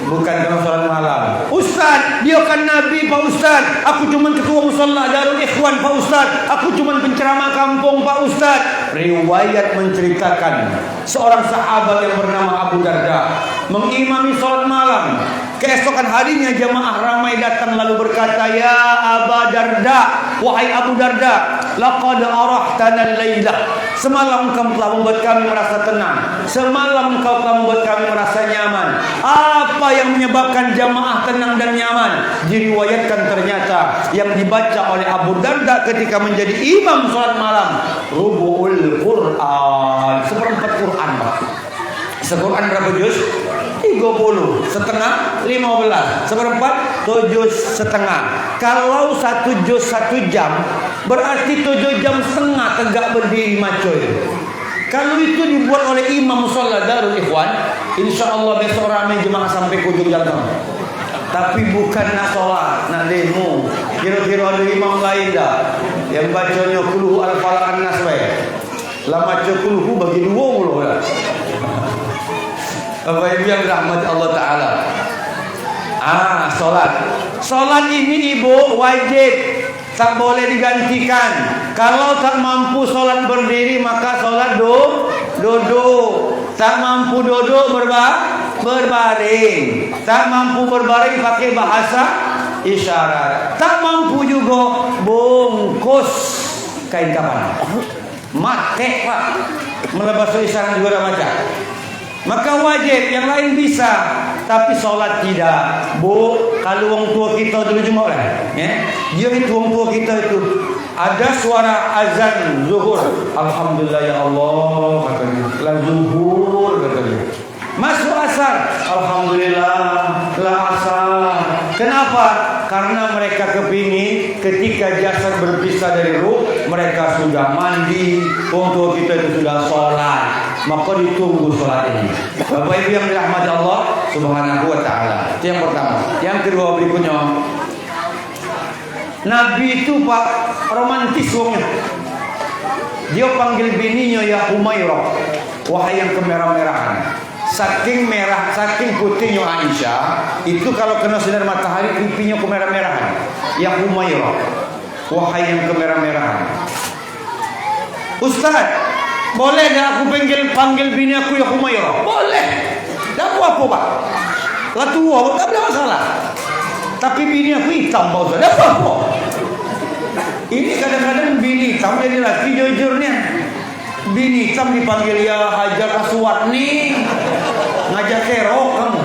bukan kena salat malam. Ustaz, dia kan Nabi, Pak Ustaz. Aku cuma ketua musalla Darul Ikhwan, Pak Ustaz. Aku cuma penceramah kampung, Pak Ustaz. Riwayat menceritakan seorang sahabat yang bernama Abu Darda mengimami salat malam. Keesokan harinya jamaah ramai datang lalu berkata, "Ya Abu Darda, wahai Abu Darda, laqad arahtana al-lailah. Semalam kau telah membuat kami merasa tenang. Semalam kau telah membuat kami merasa nyaman." Apa yang menyebabkan jamaah tenang dan nyaman? Diriwayatkan ternyata yang dibaca oleh Abu Darda ketika menjadi imam salat malam, rubu'ul Quran, seperempat Quran, Pak. Sequran berapa juz? 30, setengah 15, seperempat 7,5. Kalau 1 juz 1 jam, berarti 7 jam setengah tegak berdiri macoy. Kalau itu dibuat oleh imam musalla Darul Ikhwan, insya Allah besok ramai jemaah sampai ke ujung jalan. Tapi bukan nak solat, nak demo. Kira-kira ada imam lain dah yang bacanya kulhu al-falaq an-nas baik. Lah baca kulhu bagi dua mulu lah. Bapak Ibu yang dirahmati Allah Ta'ala. Solat. Solat ini Ibu wajib, tak boleh digantikan. Kalau tak mampu solat berdiri, maka solat duduk. Tak mampu duduk berbaring. Tak mampu berbaring pakai bahasa isyarat. Tak mampu juga bungkus kain kapan. Make, Pak. Melebas isyarat juga ada macam. Maka wajib, yang lain bisa, tapi solat tidak. Bu, kalau orang tua kita dulu cuma lah, ya, dia itu orang tua kita itu ada suara azan zuhur, alhamdulillah ya Allah katanya, la zuhur katanya. Masuk asar, alhamdulillah la asar. Kenapa? Karena mereka kepingin ketika jasad berpisah dari ruh, mereka sudah mandi, orang tua kita itu sudah sholat, maka ditunggu sholat ini. Bapak Ibu yang dirahmati Allah Subhanahu wa Ta'ala. Itu yang pertama. Yang kedua berikutnya, Nabi itu Pak romantis wongnya. Dia panggil bininya ya Humairah, wahai yang kemerah-merahan. Saking merah, saking putihnya Aisyah, itu kalau kena sinar matahari pipinya kemerah-merahan. Ya Humairah, wahai yang kemerah-merahan. Ustaz, boleh dah aku panggil bini aku ya Humairah? Boleh. Tak apa, Pak. Lah tua, tak ada masalah. Tapi bini aku hitam, Pak Ustaz. Tak apa. Ini kadang-kadang bini hitam jadi laki jujurnya. Bini hitam dipanggil ya Hajar Aswad nih, ngajak kerok kamu.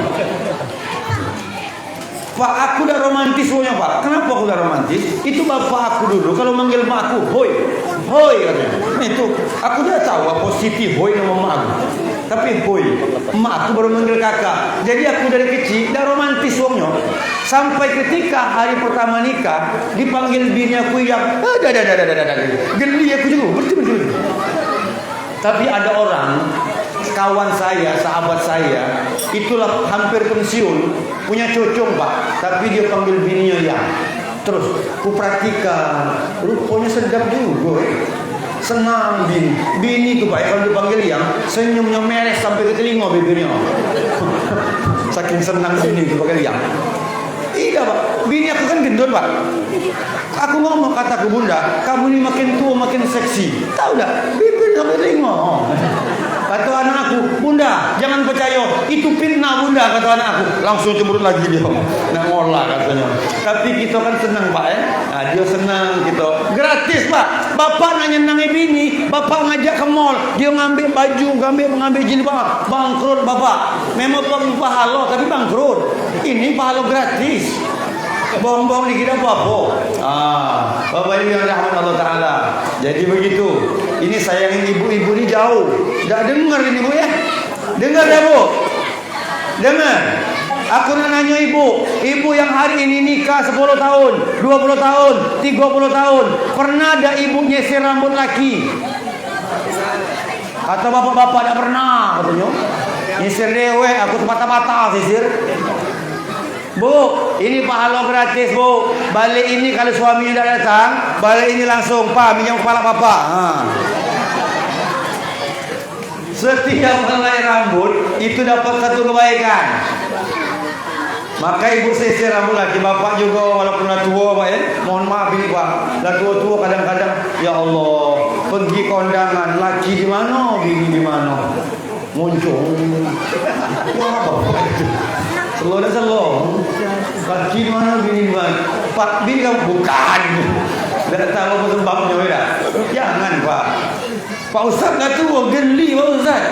Pak, aku udah romantis punya Pak. Kenapa aku udah romantis? Itu bapak aku dulu kalau manggil mak aku, hoi, hoi katanya. Itu aku udah tahu apa Siti hoi nama mak aku. Tapi hoi, mak aku baru manggil kakak. Jadi aku dari kecil udah romantis wongnya. Sampai ketika hari pertama nikah dipanggil bini aku yang geli aku juga, betul. Tapi ada orang kawan saya, sahabat saya, itulah hampir pensiun, punya cocong Pak, tapi dia panggil bininya yang. Terus ku perhatikan, rupanya sedap juga. Senang bini tuh Pak, kalau dipanggil yang senyumnya meres sampai ke telinga bibirnya. Saking senang bini tuh panggil yang. Iya Pak, bini aku kan gendut Pak. Aku ngomong kataku, Bunda, kamu ini makin tua makin seksi. Tahu dah, bibir sampai telinga. Kata anak aku, Bunda, jangan percaya, itu fitnah Bunda, kata anak aku. Langsung cemberut lagi dia. Nak ngolah katanya. Tapi kita kan senang Pak Nah, dia senang kita. Gratis Pak. Bapak nanya-nanya bini, bapak ngajak ke mall, dia ngambil baju, ngambil jilbab, bangkrut Bapak. Memang pahala tapi bangkrut. Ini pahala gratis. Bohong-bohong dikira apa-apa. Bapak Ibu yang dirahmati Allah Ta'ala. Jadi begitu. Ini sayangin ibu-ibu ini jauh. Tak dengar ini Bu ya? Dengar dah Bu? Dengar. Aku nak nanya ibu yang hari ini nikah 10 tahun, 20 tahun, 30 tahun. Pernah ada ibu nyisir rambut laki? Kata bapak-bapak tak pernah katanya. Nyisir dewe, aku semata-mata sisir. Bu, ini pahala gratis Bu. Balik ini kalau suaminya dah datang, balik ini langsung Pak, minyak kepala Bapak. Setiap helai rambut itu dapat satu kebaikan. Maka ibu sisir rambut lagi, bapak juga walaupun dah tua Pak ya. Mohon maaf ini Pak, dah tua-tua kadang-kadang ya Allah, pergi kondangan, laki di mana, bini di mana. Muncul. Wah, bapak itu. Selo. Laki di mana, bini di mana. Pak, bini kamu bukan. Tidak tahu apa sebabnya ya. Jangan Pak. Pak Ustaz dah tua, geli Pak Ustaz.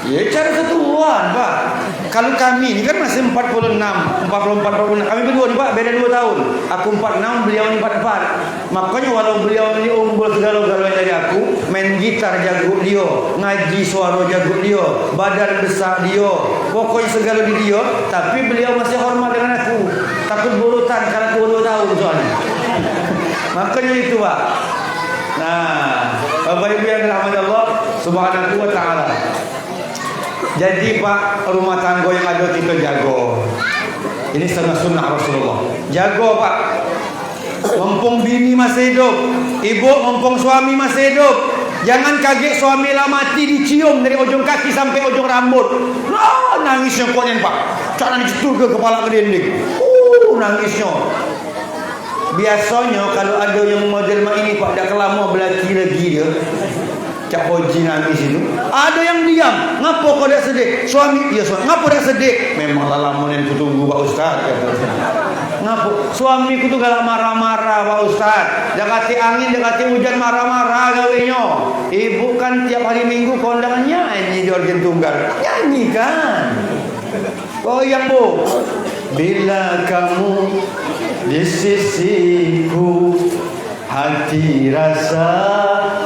Ya cara ketuaan Pak. Kalau kami ini kan masih 44. Kami berdua nih Pak, beda 2 tahun. Aku 46, beliau ini 44. Makanya walau beliau ini unggul segala-galanya dari aku, main gitar jago dia, ngaji suara jago dia, badan besar dia, pokoknya segala di dia, tapi beliau masih hormat dengan aku. Takut burutan karena tua 2 tahun soalnya. Makanya itu Pak. Nah, Bapak Ibu yang dirahmati Allah Subhanahu wa Ta'ala. Jadi Pak, rumah tangga yang ada kita jago. Ini sunnah Rasulullah. Jago Pak. Mumpung bini masih hidup, ibu mumpung suami masih hidup, jangan kaget suami lah mati dicium dari ujung kaki sampai ujung rambut. Nangisnya konen Pak. Cak nangis cetur ke kepala ke dinding. Nangisnya. Biasanya kalau ada yang model ini Pak, dah kelama belaki lagi dia. Cak Hoji nangis itu. Ada yang diam. Ngapa kau dah sedih? Suami, ya suami. Ngapa dah sedih? Memanglah lama yang ku tunggu Pak Ustaz. Ngapa? Suamiku tu galak marah-marah Pak Ustaz. Dia kata angin, dia kata hujan, marah-marah gawenya. Ibu kan tiap hari Minggu kondangan nyanyi di organ tunggal. Nyanyi kan? Oh yang Bu. Bila kamu di sisiku, hati rasa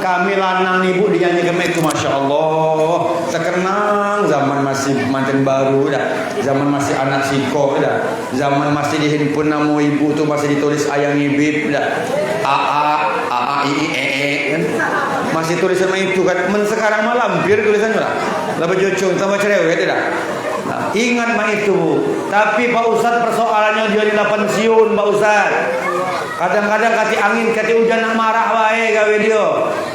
kami lanang ibu dinyanyikan itu, Masya Allah. Terkenang zaman masih mantan baru dah, zaman masih anak siko dah, zaman masih di handphone nama ibu tu masih ditulis ayang ibib dah, a i kan, masih tulis sama itu kan. Men sekarang malam biar tulisannya lah, lebih jocong tambah cerewet dah. Nah, ingat mah itu. Tapi Pak Ustaz persoalannya dia di pensiun Pak Ustaz. Kadang-kadang kati angin, kati hujan nak marah baik gawe dia.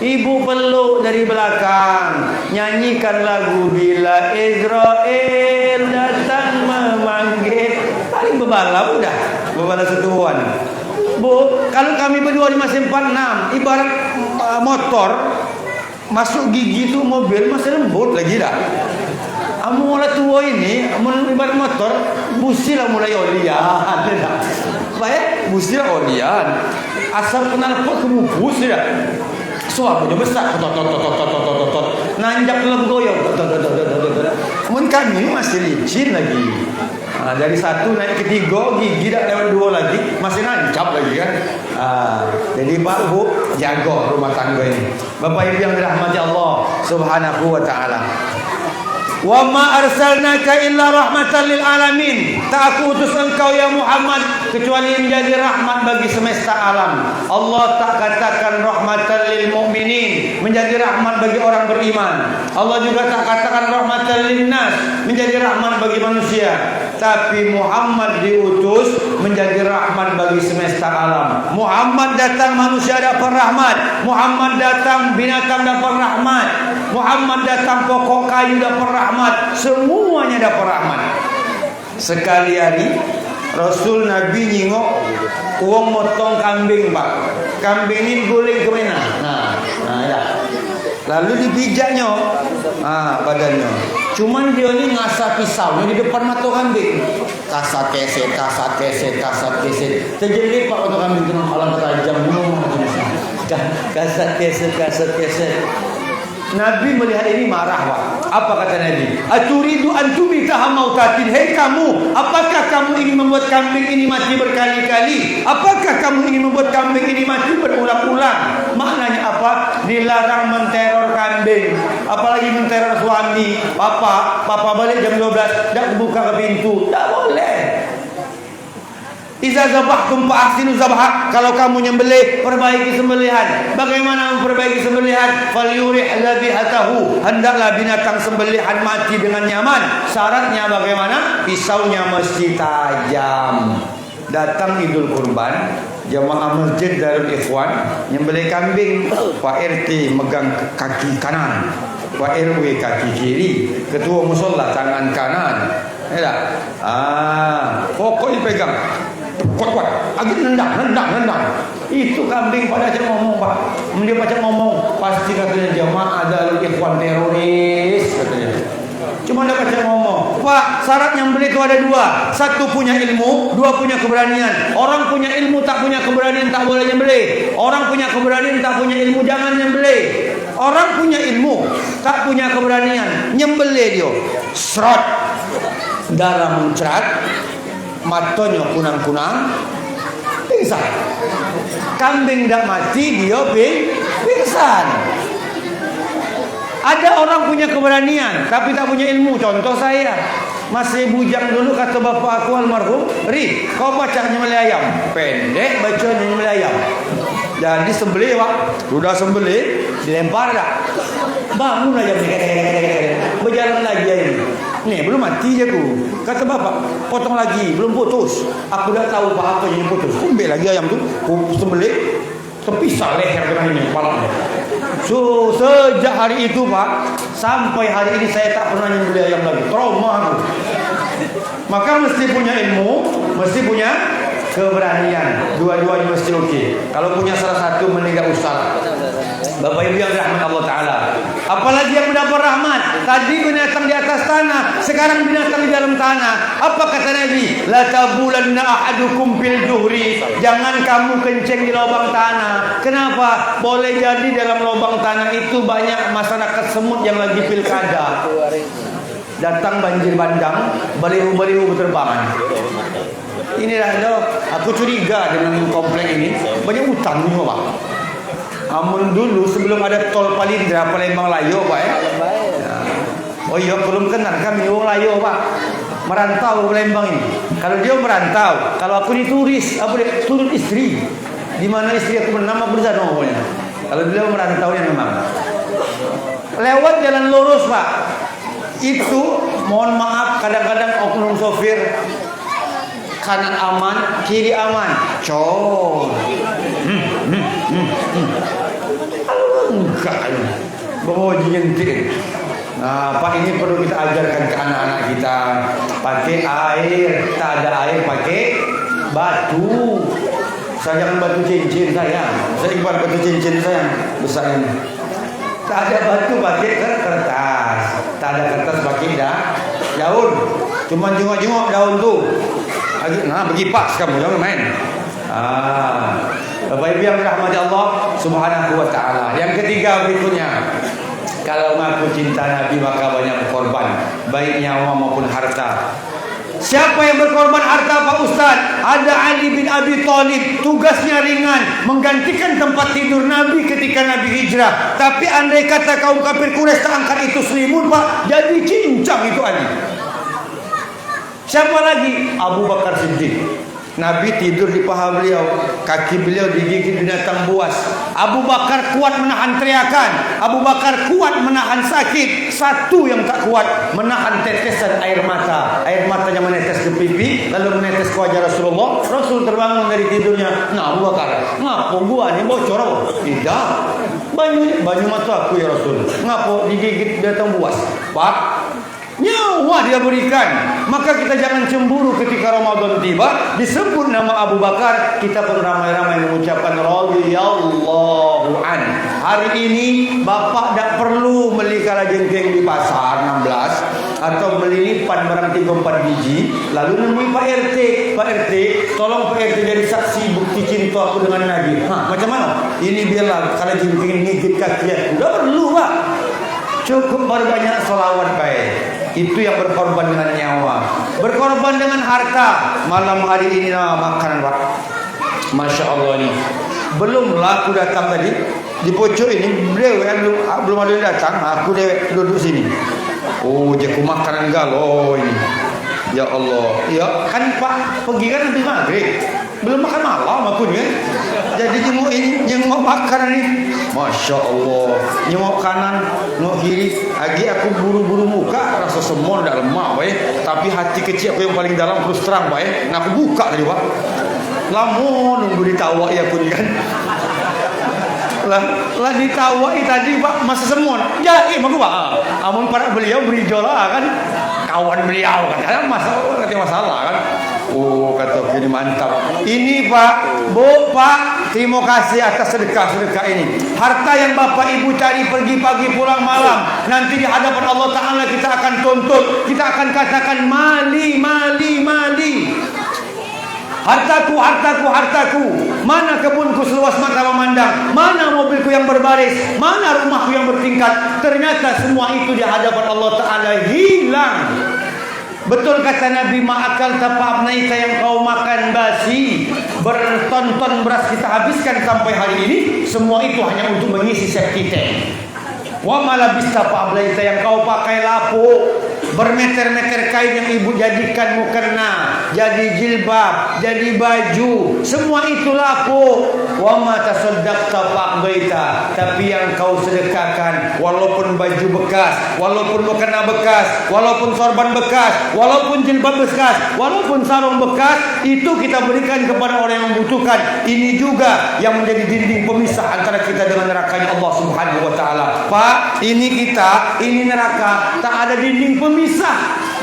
Ibu peluk dari belakang, nyanyikan lagu Bila Israel datang memanggil. Paling bebalap udah, bebalap setuan. Bu, kalau kami berdua di masih 46, ibarat motor masuk gigi tu mobil masih lembut lagi dah. Amu mulai tua ini, ibarat motor, busi lah mulai olian. Baik, busi lah olian. Asal kenal pot kamu busi dah. Suapunya besar, tot. Nanjak dalam goyong, tot. Mun kami masih licin lagi. Nah, dari 1 naik ke 3, gigi dah lewat 2 lagi, masih nancap lagi kan. Jadi Pak Bu, jago rumah tangga ini. Bapak Ibu yang dirahmati Allah Subhanahu wa Ta'ala. Wa ma arsalnaka illa rahmatan lil alamin. Tak aku utus engkau ya Muhammad kecuali menjadi rahmat bagi semesta alam. Allah tak katakan rahmatan lil mu'minin, menjadi rahmat bagi orang beriman. Allah juga tak katakan rahmatan lin nas, menjadi rahmat bagi manusia. Tapi Muhammad diutus menjadi rahmat bagi semesta alam. Muhammad datang manusia dapat rahmat. Muhammad datang binatang dapat rahmat. Muhammad datang pokok kayu dapat rahmat. Semuanya dapat rahmat. Sekali hari Rasul Nabi nyingok uang motong kambing, Pak. Kambing ini guling ke mana? Nah ya. Lalu dipijaknya badannya. Cuman dia ni ngasah pisaunya di depan mata kambing. Kasat keset. Terjelit Pak mata kambing kena alam tajam. Kasat keset. Nabi melihat ini marah, Pak. Apa kata Nabi? Aturidu antumita mautatin. Hei kamu, apakah kamu ingin membuat kambing ini mati berkali-kali? Apakah kamu ingin membuat kambing ini mati berulang-ulang? Maknanya apa? Dilarang menteror kambing, apalagi menteror suami. Papa balik jam 12, dak buka ke pintu. Tak boleh. Iza zabahtum fa ahsinu zabha. Kalau kamu nyembelih, perbaiki sembelihan. Bagaimana memperbaiki sembelihan? Falyurih zabihatahu. Hendaklah binatang sembelihan mati dengan nyaman. Syaratnya bagaimana? Pisaunya mesti tajam. Datang Idul Kurban, jamaah masjid Darul Ikhwan nyembelih kambing. Pak RT megang kaki kanan, Pak RW kaki kiri, ketua musola tangan kanan. Ya. Pokoknya pegang. Kuat-kuat, agak nendang. Itu kambing pada aja ngomong, Pak. Dia baca ngomong, pasti katanya jamaah Darul Ikhwan teroris katanya. Cuma dia baca ngomong, Pak, syarat nyembelih itu ada dua. Satu punya ilmu, dua punya keberanian. Orang punya ilmu tak punya keberanian tak boleh nyembelih. Orang punya keberanian tak punya ilmu jangan nyembelih. Orang punya ilmu tak punya keberanian nyembelih dia. Serot, darah muncrat, matanya kunang-kunang, pingsan. Kambing dah mati, dia pingsan. Ada orang punya keberanian tapi tak punya ilmu. Contoh saya, masih bujang dulu kata bapak aku almarhum, Ri, kau baca nyembelih ayam. Pendek baca nyembelih ayam. Jadi sembelih, Pak. Sudah sembelih, dilempar dah. Bangun aja, berjalan lagi ayam. Nih belum mati je aku. Kata bapak, potong lagi, belum putus. Aku dah tahu apa yang putus. Ambil lagi ayam tu, sembelih, terpisah leher dengan ini kepalanya. So sejak hari itu, Pak, sampai hari ini saya tak pernah nyembelih ayam lagi. Trauma aku. Maka mesti punya ilmu, mesti punya keberanian. Dua-duanya mesti okey. Kalau punya salah satu mending tak usah. Bapak Ibu yang rahmat Allah Ta'ala. Apalagi yang mendapat rahmat. Tadi binatang di atas tanah, sekarang binatang di dalam tanah. Apa kata Nabi? La tabulanna ahadukum fil juhri. Jangan kamu kencing di lubang tanah. Kenapa? Boleh jadi dalam lubang tanah itu banyak masyarakat semut yang lagi pilkada. Datang banjir bandang, balihu-balihu berterbangan. Inilah lo, aku curiga dengan komplek ini banyak utang ni, Pak. Amun dulu sebelum ada tol Palindra Palembang Layo, Pak ya. Oh iya, belum kenal kami orang Layo, Pak. Merantau ke Palembang ini. Kalau dia merantau, kalau aku ni turis, apa dia turun istri. Di mana istri aku bernama Berzano pokoknya. Kalau beliau merantau yang memang. Lewat jalan lurus, Pak. Itu mohon maaf kadang-kadang oknum sopir kanan aman, kiri aman. Cor. Enggak. Bawa nyentik. Nah, Pak, ini perlu kita ajarkan ke anak-anak kita. Pakai air, tak ada air pakai batu. Saya jangan batu cincin sayang. Saya ibarat batu cincin sayang besar ini. Tak ada batu pakai kertas. Tak ada kertas pakai daun. Cuma jengok-jengok daun tu. Nah, berkipas kamu jangan main. Bapak Ibu yang dirahmati Allah Subhanahu wa taala. Yang ketiga berikutnya, kalau mengaku cinta Nabi maka banyak berkorban, baik nyawa maupun harta. Siapa yang berkorban harta Pak Ustaz? Ada Ali bin Abi Thalib. Tugasnya ringan, menggantikan tempat tidur Nabi ketika Nabi hijrah. Tapi andai kata kaum kafir Quraisy tak angkat itu selimut Pak, jadi cincang itu Ali. Siapa lagi? Abu Bakar Siddiq. Nabi tidur di paha beliau, kaki beliau digigit binatang buas. Abu Bakar kuat menahan teriakan, Abu Bakar kuat menahan sakit. Satu yang tak kuat, menahan tetesan air mata. Air matanya menetes ke pipi, lalu menetes ke wajah Rasulullah. Rasul terbangun dari tidurnya. Nah Abu Bakar, ngapo gua ni bocor? Tidak, banyu mata aku ya Rasul. Ngapo digigit binatang buas? Pak, nyawa dia berikan. Maka kita jangan cemburu ketika Ramadan tiba disebut nama Abu Bakar, kita pun ramai-ramai mengucapkan radhiyallahu an. Hari ini bapak tak perlu beli kalajengking di pasar 16 atau beli lipat barang 3-4 biji lalu nemui Pak RT. Pak RT, tolong Pak RT jadi saksi bukti cinta aku dengan Nabi. Macam mana? Ini biarlah kalajengking ngigit kaki aku. Tak perlu Pak. Cukup berbanyak selawat baik. Itu yang berkorban dengan nyawa, berkorban dengan harta. Malam hari ini makanan Pak, Masya Allah ini. Belumlah aku datang tadi di pojok ini, beliau kan belum ada yang datang. Aku duduk sini. Oh, jaku makanan galau ini. Ya Allah, ya kan Pak pergi kan habis maghrib, belum makan malam aku ni kan. Jadi jenguk makanan ni, Masya Allah, jenguk kanan, jenguk kiri. Lagi aku buru-buru muka, rasa semua dah lemak, tapi hati kecil aku yang paling dalam terus terang, nak aku buka tadi Pak. Lama nunggu ditawai aku ni kan. Lah ditawai tadi Pak, masa semua. Ya, bagus Pak. Amun para beliau beridola kan, kawan beliau kan, masalah kan. Oh, kata ini mantap. Ini Pak, Bu, Pak, terima kasih atas sedekah-sedekah ini. Harta yang Bapak Ibu cari pergi pagi pulang malam, nanti di hadapan Allah Ta'ala kita akan tuntut. Kita akan katakan mali, mali, mali. Hartaku, hartaku, hartaku. Mana kebunku seluas mata memandang? Mana mobilku yang berbaris? Mana rumahku yang bertingkat? Ternyata semua itu di hadapan Allah Ta'ala hilang. Betul kata Nabi, ma'akal tapa'abnaita yang kau makan basi. Berton-ton beras kita habiskan sampai hari ini. Semua itu hanya untuk mengisi septic tank. Wa malabista pa'abnaita yang kau pakai lapuk. Bermeter-meter kain yang ibu jadikan mukena, jadi jilbab, jadi baju, semua itu lapuk. Wa ma tasaddaqta fa'baita, tapi yang kau sedekahkan, walaupun baju bekas, walaupun mukena bekas, walaupun sorban bekas, walaupun jilbab bekas, walaupun sarung bekas, itu kita berikan kepada orang yang membutuhkan. Ini juga yang menjadi dinding pemisah antara kita dengan nerakanya Allah Subhanahu wa taala. Pak, ini kita, ini neraka, tak ada dinding pemisah.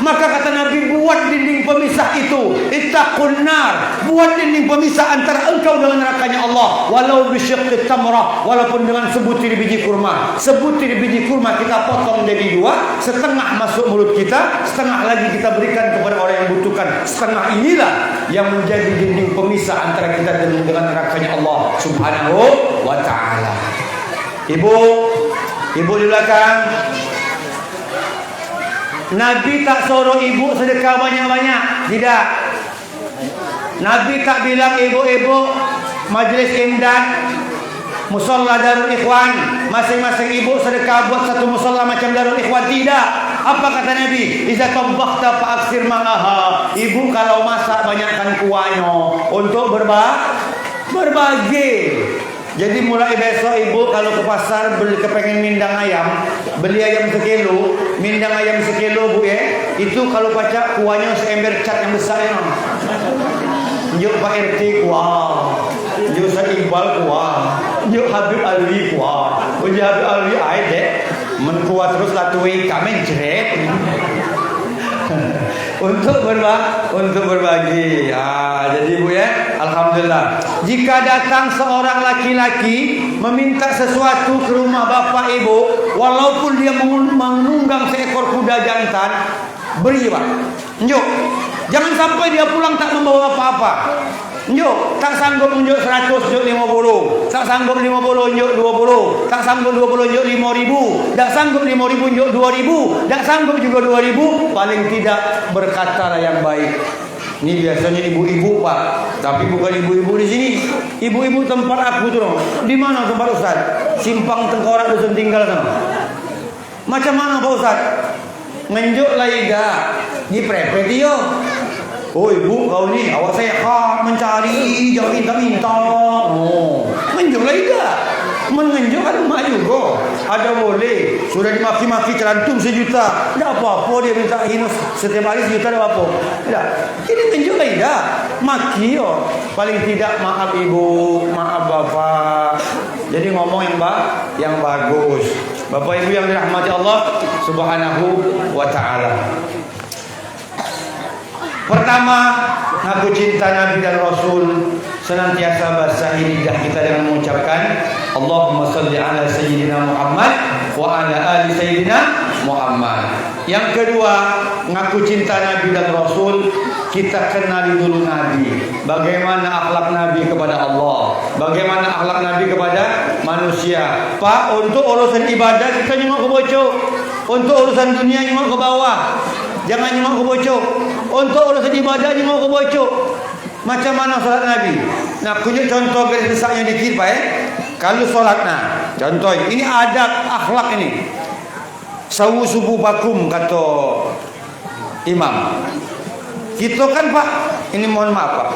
Maka kata Nabi, buat dinding pemisah itu. Ittaqun nar, buat dinding pemisah antara engkau dengan nerakanya Allah. Walau bisyiqqit tamrah, walaupun dengan sebutir biji kurma. Sebutir biji kurma kita potong jadi dua, setengah masuk mulut kita, setengah lagi kita berikan kepada orang yang butuhkan. Setengah inilah yang menjadi dinding pemisah antara kita dengan nerakanya Allah Subhanahu wa taala. Ibu di belakang, Nabi tak suruh ibu sedekah banyak-banyak. Tidak. Nabi tak bilang ibu-ibu majlis imdad, musalla Darul Ikhwan, masing-masing ibu sedekah buat satu musalla macam Darul Ikhwan. Tidak. Apa kata Nabi? Iza tabakhta fa'aksir ma'aha. Ibu kalau masak banyakkan kuahnya untuk berbagi. Jadi mulai besok ibu kalau ke pasar beli kepengen mindang ayam, beli ayam sekilo, mindang ayam sekilo Bu ya. Itu kalau baca kuahnya seember cat yang besar ya. Yuk Pak RT kuah, yuk Ustaz Iqbal kuah, yuk Habib Alwi kuah. Uji Habib Alwi air deh, menkuat terus latui kami jeret. Untuk berbagi. Jadi Bu ya, alhamdulillah. Jika datang seorang laki-laki meminta sesuatu ke rumah bapak ibu, walaupun dia menunggang seekor kuda jantan, beri Pak. Yuk. Jangan sampai dia pulang tak membawa apa-apa. Njuk, tak sanggup njuk 100, njuk 50. Tak sanggup 50, njuk 20. Tak sanggup 20, njuk 5.000. Tak sanggup 5.000, njuk 2.000. Tak sanggup juga 2.000, paling tidak berkatalah yang baik. Ini biasanya ibu-ibu, Pak. Tapi bukan ibu-ibu di sini. Ibu-ibu tempat aku tuh. Di mana tempat Ustaz? Simpang Tengkorak Dusun Tinggal sana. Macam mana Pak Ustaz? Ngenjuk laiga, diprepet dia. Oh ibu kau ni awak sehat mencari jangan minta-minta. Oh, ngenjuk laiga. Mengenjuk kan mak juga. Ada boleh. Sudah dimaki-maki celantum 1 juta. Tak apa-apa dia minta hinus setiap hari 1 juta, tak apa-apa. Tak. Ini mengenjuk laiga. Maki yo. Paling tidak maaf ibu, maaf bapak. Jadi ngomong yang bagus. Bapak ibu yang dirahmati Allah Subhanahu wa taala. Pertama, ngaku cinta Nabi dan Rasul, senantiasa basahi lidah kita dengan mengucapkan Allahumma salli ala Sayyidina Muhammad wa ala ali Sayyidina Muhammad. Yang kedua, ngaku cinta Nabi dan Rasul, kita kenali dulu Nabi. Bagaimana akhlak Nabi kepada Allah, bagaimana akhlak Nabi kepada manusia. Pak, untuk urusan ibadah kita nyengok ke bocok, untuk urusan dunia nyengok ke bawah. Jangan nyengok ke bocok. Untuk urusan ibadah nyengok ke bocok. Macam mana solat Nabi? Nah, punya contoh garis besarnya dikit Pak Kalau solat, nah, contoh ini adab akhlak ini. Sawu subuh bakum kata imam. Kita kan Pak, ini mohon maaf Pak,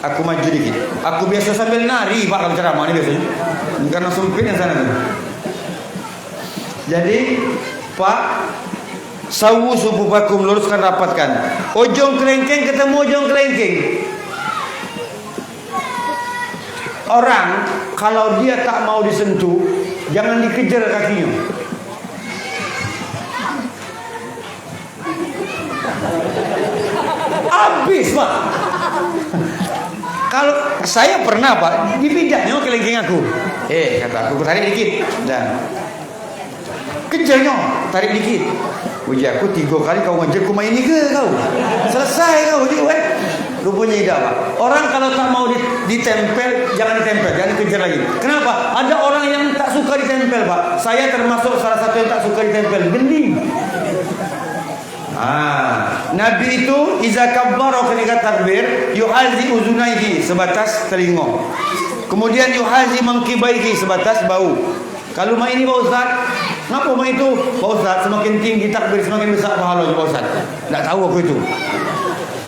aku maju dikit. Aku biasa sambil nari Pak kalau ceramah ini biasanya. Karena sempit yang sana. Jadi Pak, sawu subuh bakum, luruskan rapatkan. Ujung kelengkeng ketemu ujung kelengkeng. Orang kalau dia tak mau disentuh, jangan dikejar kakinya. Habis Pak. Kalau saya pernah Pak, dipijatnya kelengkeng aku. Kata aku tarik dikit. Dan kejarnya, tarik dikit. Uji aku 3 kali kau ngejar ku main ni ke kau? Selesai kau uji kan? Rupanya tidak Pak. Orang kalau tak mau ditempel, jangan ditempel, jangan dikejar lagi. Kenapa? Ada orang yang tak suka ditempel Pak. Saya termasuk salah satu yang tak suka ditempel. Gending. Nabi itu iza kabbara ketika takbir yuhazi uzunaihi, sebatas telinga. Kemudian yuhazi mangkibaihi, sebatas bau. Kalau main ini Pak Ustaz, ngapa main itu? Pak Ustaz, semakin tinggi takbir semakin besar pahalanya Pak Ustaz. Tak tahu aku itu.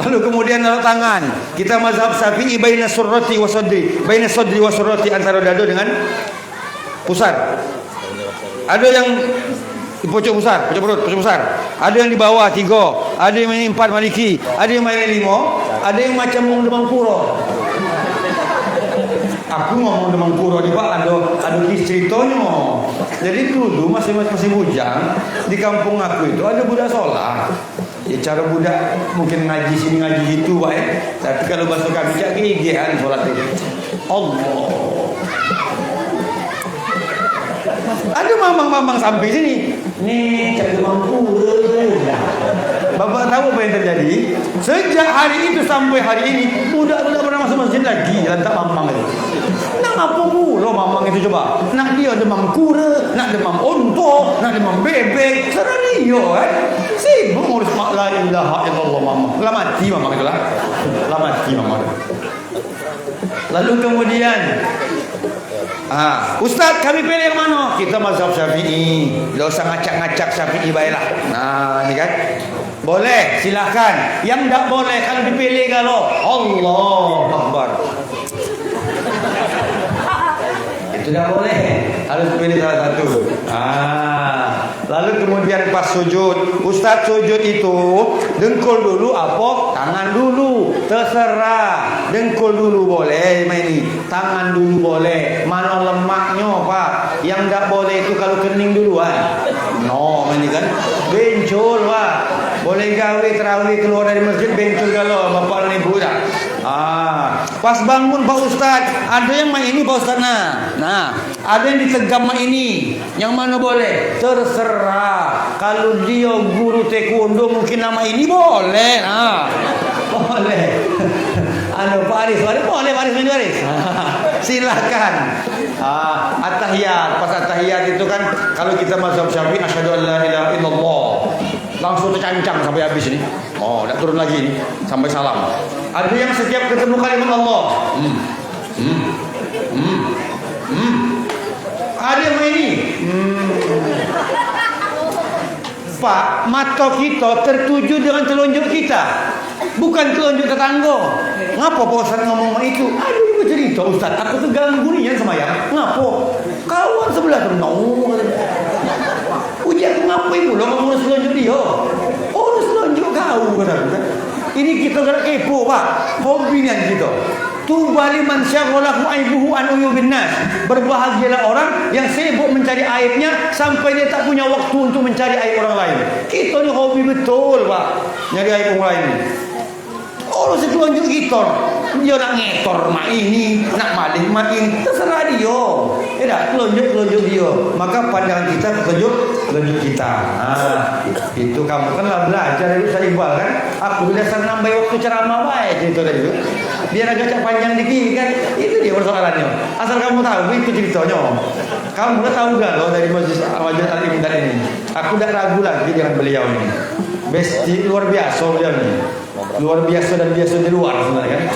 Lalu kemudian taruh tangan. Kita mazhab Syafi'i baina surrati wa sadri, baina sadri wa surrati, antara dada dengan pusar. Ada yang di pojok pusar, pojok perut, pojok pusar. Ada yang di bawah 3, ada yang main 4 maliki, ada yang main 5, ada yang macam demam kuro. Aku ngomong demam kuro ni Pak, ada ceritanya. Jadi dulu masih bujang di kampung aku itu ada budak sholat. Ya cara budak mungkin ngaji sini ngaji situ Pak Tapi kalau bahasa kami cak kegiatan sholat itu. Allah. Ada mamang-mamang sampai sini. Nih cak demam kuro. Bapak tahu apa yang terjadi? Sejak hari itu sampai hari ini budak tidak pernah masuk masjid lagi. Lantak mamang itu. Nak apa pula mamang itu coba? Nak dia demam kura, nak demam onto, nak demam bebek. Serah dia kan? Sibuk ngurus mak la ilaha illallah mamang. Lah mati mamang itu lah. Lah mati mamang. Lalu kemudian Ustaz, kami pilih yang mana? Kita mazhab Syafi'i. Tidak usah ngacak-ngacak Syafi'i baiklah. Nah, ini kan. Boleh, silakan. Yang tak boleh kalau dipilih kalau Allahu Akbar. Itu tak boleh. Harus pilih salah satu. Lalu kemudian pas sujud, Ustaz sujud itu dengkul dulu apa? Tangan dulu. Terserah. Dengkul dulu boleh main ini. Tangan dulu boleh. Mana lemaknya Pak? Yang tak boleh itu kalau kening duluan. No, ini kan bencul Pak. Boleh gawe terawih keluar dari masjid bencul kalau bapak dan ibu dah. Pas bangun Pak Ustaz, ada yang main ini Pak Ustaz. Nah, ada yang ditegam main ini. Yang mana boleh? Terserah. Kalau dia guru taekwondo mungkin nama ini boleh. Boleh. Pak Aris, boleh Pak Aris minum Aris. Silakan. At-tahiyat, pas at-tahiyat itu kan kalau kita mazhab Syafi'i asyhadu an la ilaha illallah. Langsung tercancang sampai habis ini. Oh, enggak turun lagi ini sampai salam. Ada yang setiap ketemu kalimat Allah. Ada yang ini. Pak, mata kita tertuju dengan telunjuk kita, bukan telunjuk tetangga. Ngapa Pak Ustaz ngomong itu? Aduh, ibu cerita Ustaz, aku tuh ganggu nih yang semayang. Ngapa? Kawan sebelah tuh, uji aku ngapain pula ngomong telunjuk dia? Oh, telunjuk kau kata. Ini kita gak kepo Pak, hobinya gitu. Tubali man syaghalahu aibuhu an uyubin nas. Berbahagialah orang yang sibuk mencari aibnya sampai dia tak punya waktu untuk mencari aib orang lain. Kita ni hobi betul Pak, nyari aib orang lain. Orang setelunjuk kita, dia nak ngetor mak ini, nak maling mak ini, terserah dia. Tak telunjuk dia. Maka pandangan kita telunjuk kita. Itu kamu kan lah belajar dari Ustaz Iqbal kan. Aku belajar nambah waktu ceramah baik cerita tadi itu. Biar agak cak panjang dikit kan. Itu dia persoalannya. Asal kamu tahu itu ceritanya. Kamu udah tahu gak loh dari Majelis Al-Imdad ini. Aku tidak ragu lagi dengan beliau ini. Besti luar biasa beliau ini. Luar biasa dan biasa di luar sebenarnya kan.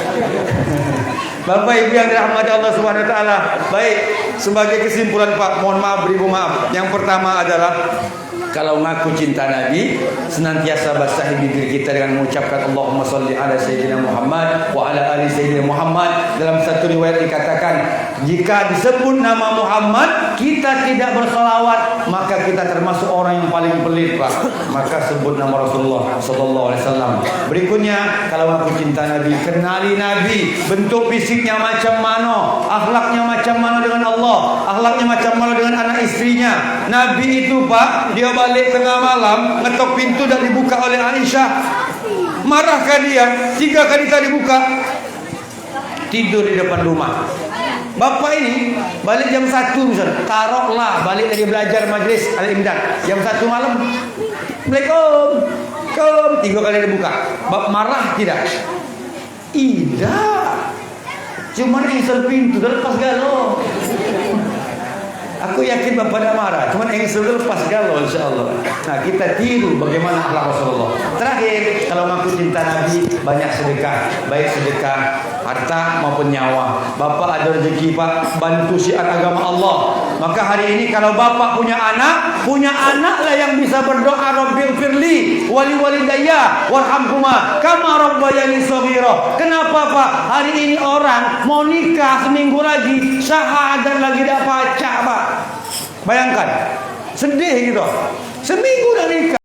Bapak Ibu yang dirahmati Allah Subhanahu wa taala. Baik, sebagai kesimpulan Pak, mohon maaf beribu maaf. Yang pertama adalah kalau ngaku cinta Nabi, senantiasa basahi bibir kita dengan mengucapkan Allahumma sholli ala sayyidina Muhammad wa ala ali sayyidina Muhammad. Dalam satu riwayat dikatakan, jika disebut nama Muhammad kita tidak berselawat, maka kita termasuk orang yang paling pelit Pak. Maka sebut nama Rasulullah sallallahu alaihi wasallam. Berikutnya, kalau ngaku cinta Nabi, kenali Nabi, bentuk fisiknya macam mana, akhlaknya macam mana dengan Allah, akhlaknya macam mana dengan anak istrinya. Nabi itu Pak, dia balik tengah malam, ngetok pintu dan dibuka oleh Aisyah. Marahkah dia? 3 kali tadi buka, tidur di depan rumah. Bapak ini balik jam 1 misalnya, taruhlah balik dari belajar Majelis Al-Imdad jam 1 malam. Assalamualaikum. 3 kali dibuka. Bapak marah tidak? Tidak. Cuma engsel pintu dan lepas galau. Aku yakin Bapak tidak marah, cuma engsel lepas galau insyaAllah. Nah, kita tiru bagaimana akhlak Rasulullah. Terakhir, kalau mengaku cinta Nabi, banyak sedekah, baik sedekah harta maupun nyawa. Bapak ada rezeki Pak, bantu syiar agama Allah. Maka hari ini kalau Bapak punya anaklah yang bisa berdoa Rabbil firli wali walidayya warhamhuma kama rabbayani shaghira. Kenapa Pak? Hari ini orang mau nikah seminggu lagi, syahadat lagi dah baca Pak. Bayangkan, sedih gitu. Seminggu dah nikah.